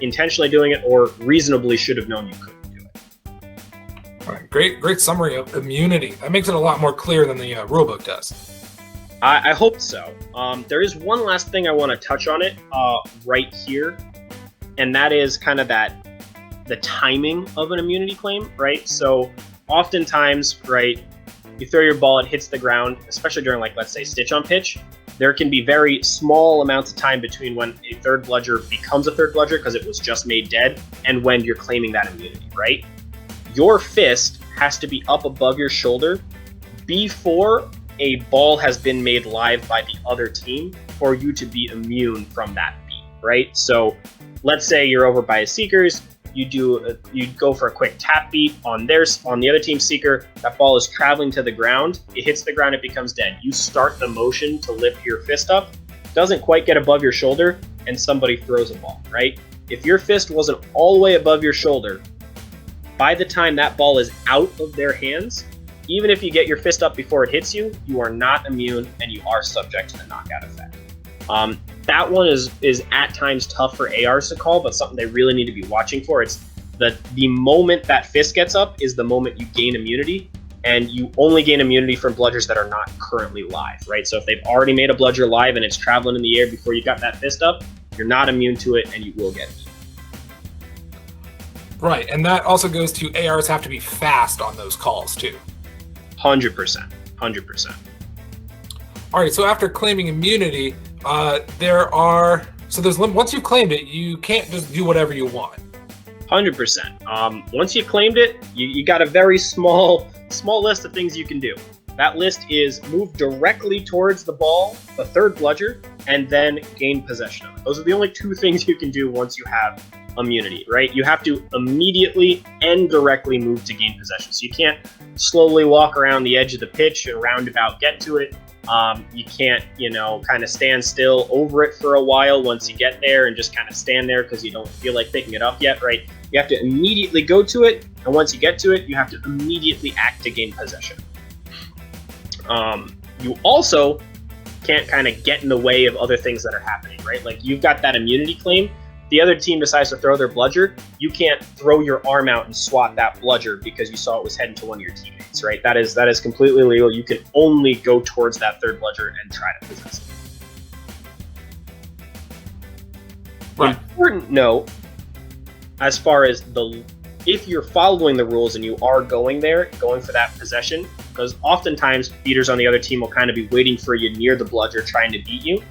intentionally doing it or reasonably should have known you couldn't do it. All right, great summary of immunity. That makes it a lot more clear than the rulebook does. I hope so. There is one last thing I want to touch on it right here, and that is kind of the timing of an immunity claim, right? So oftentimes, right, you throw your ball, it hits the ground, especially during, like, let's say, stitch on pitch. There can be very small amounts of time between when a third bludger becomes a third bludger because it was just made dead and when you're claiming that immunity, right? Your fist has to be up above your shoulder before a ball has been made live by the other team for you to be immune from that beat, right? So let's say you're over by a seekers, you go for a quick tap beat on the other team's seeker. That ball is traveling to the ground. It hits the ground. It becomes dead. You start the motion to lift your fist up. Doesn't quite get above your shoulder, and somebody throws a ball, right? If your fist wasn't all the way above your shoulder, by the time that ball is out of their hands, even if you get your fist up before it hits you, you are not immune and you are subject to the knockout effect. That one is at times tough for ARs to call, but something they really need to be watching for. It's the moment that fist gets up is the moment you gain immunity, and you only gain immunity from bludgers that are not currently live, right? So if they've already made a bludger live and it's traveling in the air before you got that fist up, you're not immune to it and you will get it. Right, and that also goes to ARs have to be fast on those calls too. 100%. All right, so after claiming immunity, once you've claimed it, you can't just do whatever you want. 100%. Once you claimed it, you got a very small list of things you can do. That list is move directly towards the ball, the third bludger, and then gain possession of it. Those are the only two things you can do once you have immunity, right? You have to immediately and directly move to gain possession. So you can't slowly walk around the edge of the pitch and roundabout get to it. You can't, kind of stand still over it for a while once you get there and just kind of stand there because you don't feel like picking it up yet, right? You have to immediately go to it, and once you get to it, you have to immediately act to gain possession. You also can't kind of get in the way of other things that are happening, right? Like you've got that immunity claim. The other team decides to throw their bludger. You can't throw your arm out and swat that bludger because you saw it was heading to one of your teammates, right? That is completely illegal. You can only go towards that third bludger and try to possess it. Right. Important note, as far as if you're following the rules and you are going for that possession, because oftentimes beaters on the other team will kind of be waiting for you near the bludger trying to beat you.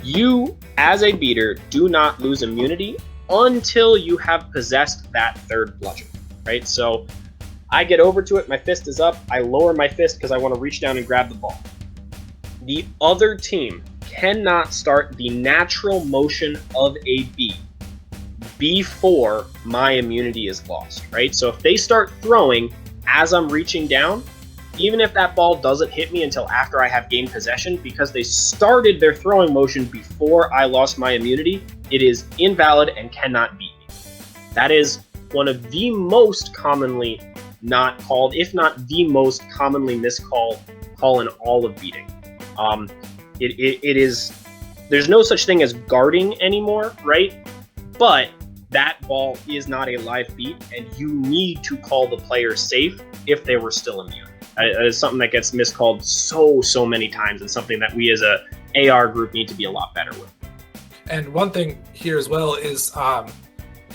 You, as a beater, do not lose immunity until you have possessed that third bludger, right? So I get over to it, my fist is up, I lower my fist because I want to reach down and grab the ball. The other team cannot start the natural motion of a beat before my immunity is lost, right? So if they start throwing as I'm reaching down, even if that ball doesn't hit me until after I have gained possession, because they started their throwing motion before I lost my immunity, it is invalid and cannot beat me. That is one of the most commonly not called, if not the most commonly miscalled call in all of beating. It is, there's no such thing as guarding anymore, right? But that ball is not a live beat, and you need to call the player safe if they were still immune. That is something that gets miscalled so many times, and something that we as a AR group need to be a lot better with. And one thing here as well is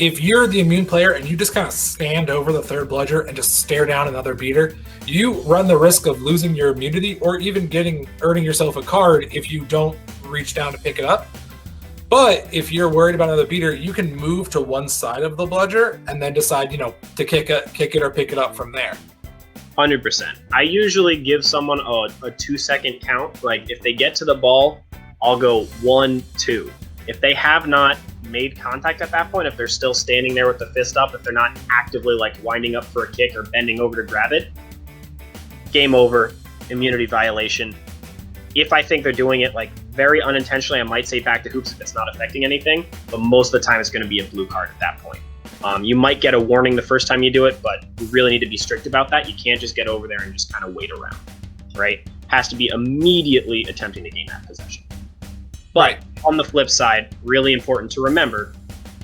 if you're the immune player and you just kind of stand over the third bludger and just stare down another beater, you run the risk of losing your immunity or even earning yourself a card if you don't reach down to pick it up. But if you're worried about another beater, you can move to one side of the bludger and then decide, to kick it or pick it up from there. 100%. I usually give someone a 2-second count. Like if they get to the ball, I'll go 1, 2. If they have not made contact at that point, if they're still standing there with the fist up, if they're not actively like winding up for a kick or bending over to grab it, game over, immunity violation. If I think they're doing it like very unintentionally, I might say back to hoops if it's not affecting anything, but most of the time it's going to be a blue card at that point. You might get a warning the first time you do it, but you really need to be strict about that. You can't just get over there and just kind of wait around, right? Has to be immediately attempting to gain that possession. But on the flip side, really important to remember,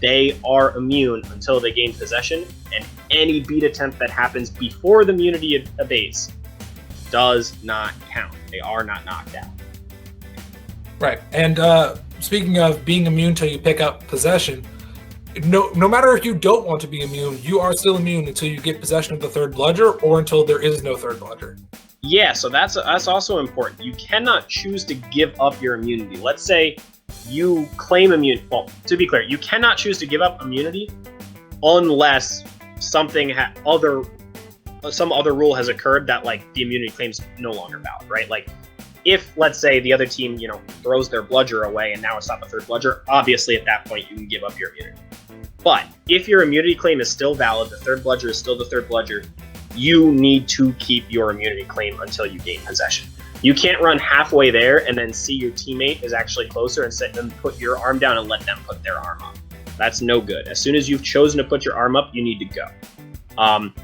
they are immune until they gain possession, and any beat attempt that happens before the immunity abates does not count. They are not knocked out. Right. And speaking of being immune till you pick up possession, no matter if you don't want to be immune, you are still immune until you get possession of the third bludger or until there is no third bludger. Yeah, so that's also important. You cannot choose to give up your immunity. Let's say you claim immunity. Well, to be clear, you cannot choose to give up immunity unless some other rule has occurred that like the immunity claim's no longer valid, right? Like if let's say the other team, throws their bludger away and now it's not the third bludger, obviously at that point you can give up your immunity. But if your immunity claim is still valid, the third bludger is still the third bludger, you need to keep your immunity claim until you gain possession. You can't run halfway there and then see your teammate is actually closer and sit them put your arm down and let them put their arm up. That's no good. As soon as you've chosen to put your arm up, you need to go.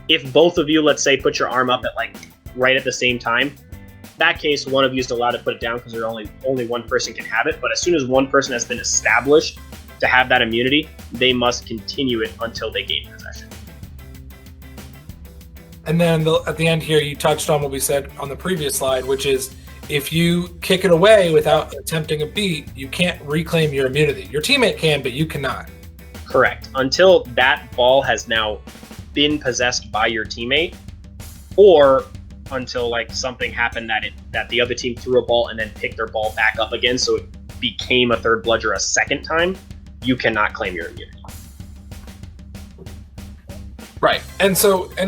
If both of you, let's say, put your arm up at like right at the same time, that case, one of you is allowed to put it down because there's only one person can have it. But as soon as one person has been established to have that immunity, they must continue it until they gain possession. And then at the end here, you touched on what we said on the previous slide, which is if you kick it away without attempting a beat, you can't reclaim your immunity. Your teammate can, but you cannot. Correct. Until that ball has now been possessed by your teammate, or until like something happened that the other team threw a ball and then picked their ball back up again, so it became a third bludger a second time, you cannot claim your immunity. Right. And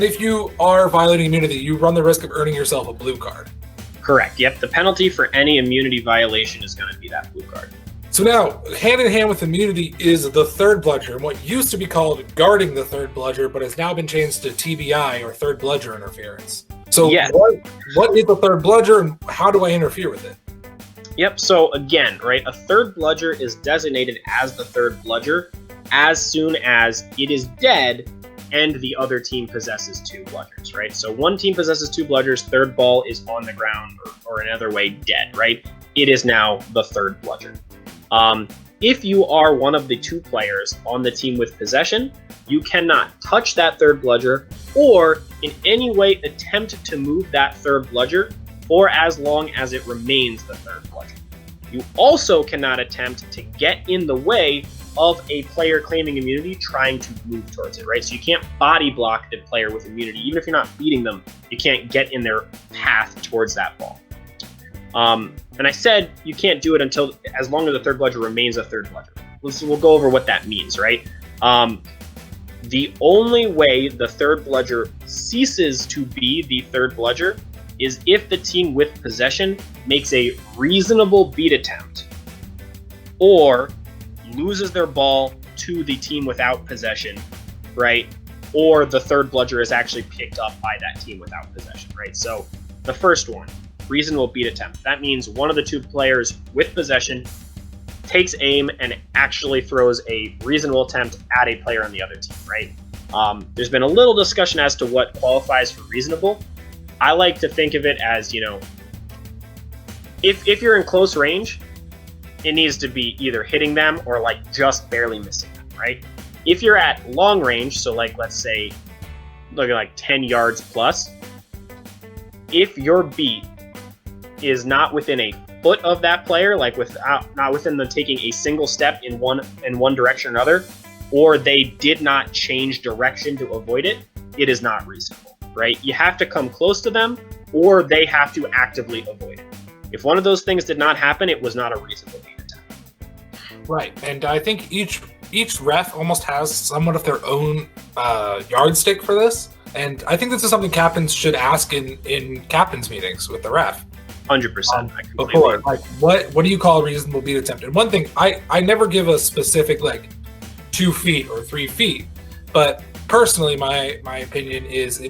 if you are violating immunity, you run the risk of earning yourself a blue card. Correct. Yep. The penalty for any immunity violation is going to be that blue card. So now, hand in hand with immunity is the third bludger, and what used to be called guarding the third bludger, but has now been changed to TBI, or third bludger interference. So yes. What is the third bludger, and how do I interfere with it? Yep. So again, right, a third bludger is designated as the third bludger as soon as it is dead and the other team possesses two bludgers, right? So one team possesses two bludgers, third ball is on the ground or another way dead, right? It is now the third bludger. If you are one of the two players on the team with possession, you cannot touch that third bludger or in any way attempt to move that third bludger for as long as it remains the third bludger. You also cannot attempt to get in the way of a player claiming immunity trying to move towards it, right? So you can't body block the player with immunity. Even if you're not beating them, you can't get in their path towards that ball. And I said you can't do it until as long as the third bludger remains a third bludger. We'll go over what that means, right? The only way the third bludger ceases to be the third bludger is if the team with possession makes a reasonable beat attempt or loses their ball to the team without possession, right? Or the third bludger is actually picked up by that team without possession, right? So the first one, reasonable beat attempt. That means one of the two players with possession takes aim and actually throws a reasonable attempt at a player on the other team, right? There's been a little discussion as to what qualifies for reasonable. I like to think of it as, if you're in close range, it needs to be either hitting them or like just barely missing them, right? If you're at long range, so like let's say look at like 10 yards plus, if your beat is not within a foot of that player, like not within them taking a single step in one direction or another, or they did not change direction to avoid it, it is not reasonable, right? You have to come close to them, or they have to actively avoid it. If one of those things did not happen, it was not a reasonable beat attempt. Right, and I think each ref almost has somewhat of their own yardstick for this, and I think this is something captains should ask in captains meetings with the ref. 100%. Before, like, what do you call a reasonable beat attempt? And one thing, I never give a specific like 2 feet or 3 feet, but personally, my opinion is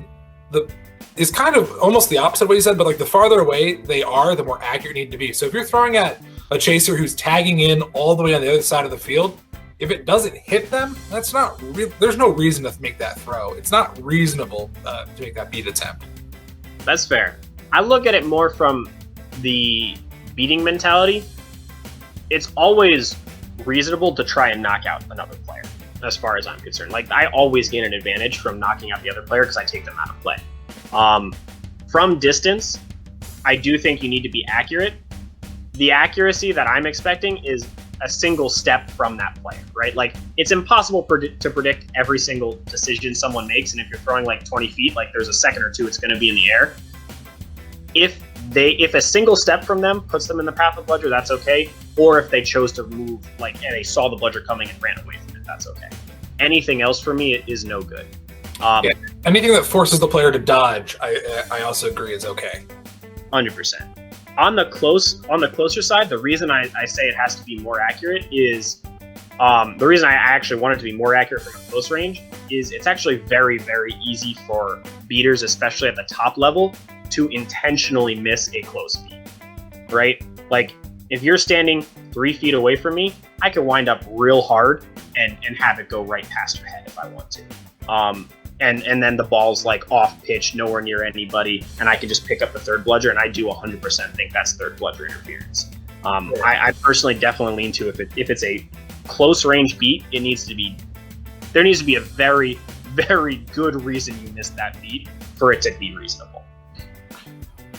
is kind of almost the opposite of what you said, but like the farther away they are, the more accurate you need to be. So if you're throwing at a chaser who's tagging in all the way on the other side of the field, if it doesn't hit them, that's not real. There's no reason to make that throw. It's not reasonable to make that beat attempt. That's fair. I look at it more from the beating mentality. It's always reasonable to try and knock out another player, as far as I'm concerned. Like, I always gain an advantage from knocking out the other player because I take them out of play. From distance, I do think you need to be accurate. The accuracy that I'm expecting is a single step from that player, right? Like, it's impossible to predict every single decision someone makes, and if you're throwing like 20 feet, like there's a second or two it's going to be in the air. If a single step from them puts them in the path of Bludger, that's okay. Or if they chose to move, like, and they saw the Bludger coming and ran away from it, that's okay. Anything else for me is no good. Yeah. Anything that forces the player to dodge, I also agree is okay. 100%. On the closer side, the reason I say it has to be more accurate is the reason I actually want it to be more accurate from a close range is it's actually very, very easy for beaters, especially at the top level, to intentionally miss a close beat, right? Like, if you're standing 3 feet away from me, I can wind up real hard and have it go right past your head if I want to. And then the ball's like off pitch, nowhere near anybody, and I can just pick up the third bludger, and I do 100% think that's third bludger interference. I personally definitely lean to if it's a close range beat, there needs to be a very, very good reason you missed that beat for it to be reasonable.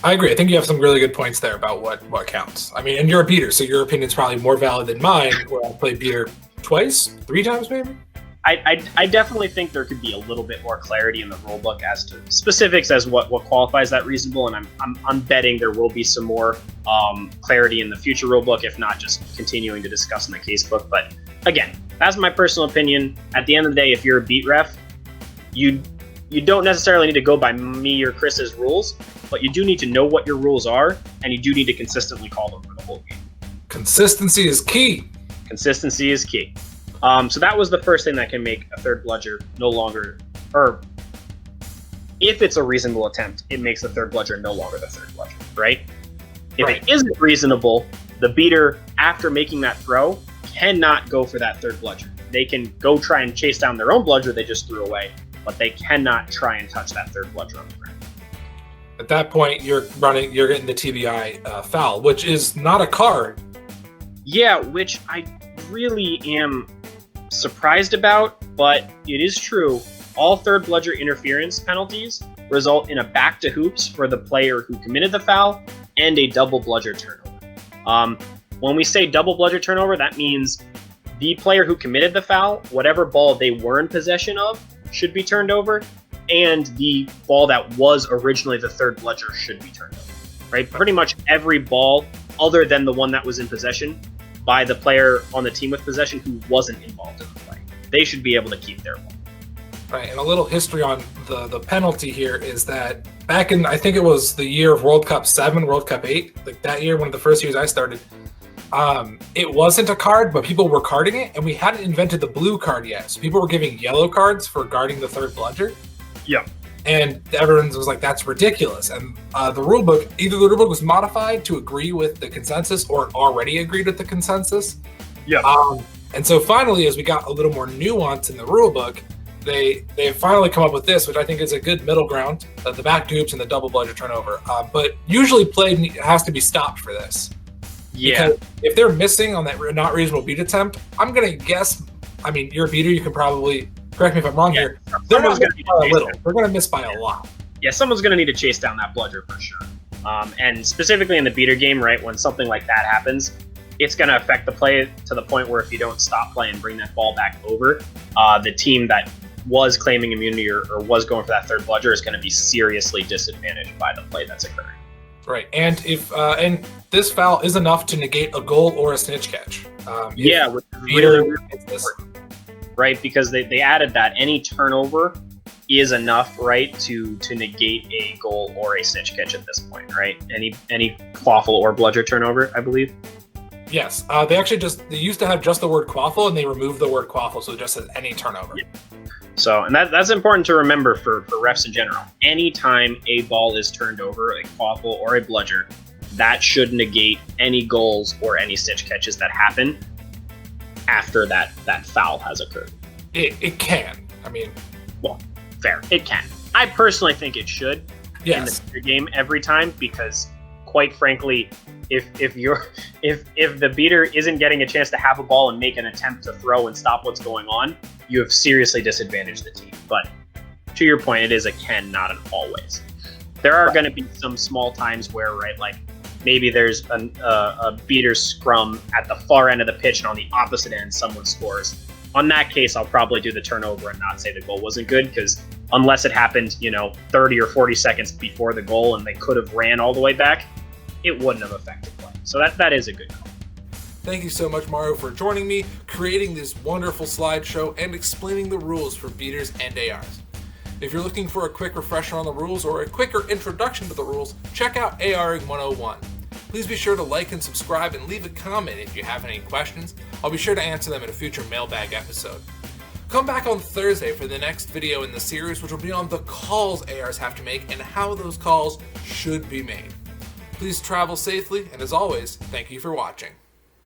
I agree. I think you have some really good points there about what counts. I mean, and you're a beater, so your opinion's probably more valid than mine, where I played beater twice, 3 times maybe? I definitely think there could be a little bit more clarity in the rulebook as to specifics as what qualifies that reasonable, and I'm betting there will be some more clarity in the future rulebook, if not just continuing to discuss in the casebook. But again, that's my personal opinion. At the end of the day, if you're a beat ref, you don't necessarily need to go by me or Chris's rules, but you do need to know what your rules are, and you do need to consistently call them for the whole game. Consistency is key. Consistency is key. So that was the first thing that can make a third bludger no longer, or if it's a reasonable attempt, it makes the third bludger no longer the third bludger, right? If Right. it isn't reasonable, the beater, after making that throw, cannot go for that third bludger. They can go try and chase down their own bludger they just threw away, but they cannot try and touch that third bludger on the ground. At that point, you're getting the TBI foul, which is not a card. Yeah, which I really am surprised about, but it is true. All third bludger interference penalties result in a back to hoops for the player who committed the foul and a double bludger turnover. When we say double bludger turnover, that means the player who committed the foul, whatever ball they were in possession of, should be turned over, and the ball that was originally the third bludger should be turned over. Right? Pretty much every ball, other than the one that was in possession by the player on the team with possession who wasn't involved in the play, they should be able to keep their ball. Right, and a little history on the penalty here is that back in, I think it was the year of World Cup 7, World Cup 8, like that year, one of the first years I started, it wasn't a card, but people were carding it, and we hadn't invented the blue card yet. So people were giving yellow cards for guarding the third bludger. Yeah. And everyone was like, that's ridiculous. And the rulebook, either the rulebook was modified to agree with the consensus or it already agreed with the consensus. Yeah. And so finally, as we got a little more nuance in the rulebook, they finally come up with this, which I think is a good middle ground, the back dupes and the double bludger turnover. But usually play has to be stopped for this. Yeah. Because if they're missing on that not reasonable beat attempt, I'm going to guess I mean, you're a beater, you can probably, correct me if I'm wrong here, they're someone's not gonna missed by a need to little. chase They're going to miss by a lot. Yeah, someone's going to need to chase down that bludger for sure. And specifically in the beater game, right, when something like that happens, it's going to affect the play to the point where if you don't stop play and bring that ball back over, the team that was claiming immunity or was going for that third bludger is going to be seriously disadvantaged by the play that's occurring. Right, and if and this foul is enough to negate a goal or a snitch catch. Yeah, with really right, because they added that any turnover is enough, right, to negate a goal or a snitch catch at this point, right? Any quaffle or bludger turnover, I believe. Yes, they used to have just the word quaffle, and they removed the word quaffle, so it just says any turnover. Yeah. So, and that's important to remember for refs in general. Anytime a ball is turned over, a quaffle or a bludger, that should negate any goals or any snitch catches that happen after that foul has occurred. It can. I mean, well, fair. It can. I personally think it should in the game every time because, quite frankly, if the beater isn't getting a chance to have a ball and make an attempt to throw and stop what's going on, you have seriously disadvantaged the team. But to your point, it is a can, not an always. There are going to be some small times where, right, like maybe there's a beater scrum at the far end of the pitch and on the opposite end someone scores. On that case, I'll probably do the turnover and not say the goal wasn't good because unless it happened, 30 or 40 seconds before the goal and they could have ran all the way back, it wouldn't have affected play. So that is a good call. Thank you so much, Mario, for joining me, creating this wonderful slideshow, and explaining the rules for beaters and ARs. If you're looking for a quick refresher on the rules or a quicker introduction to the rules, check out ARing 101. Please be sure to like and subscribe and leave a comment if you have any questions. I'll be sure to answer them in a future mailbag episode. Come back on Thursday for the next video in the series, which will be on the calls ARs have to make and how those calls should be made. Please travel safely, and as always, thank you for watching.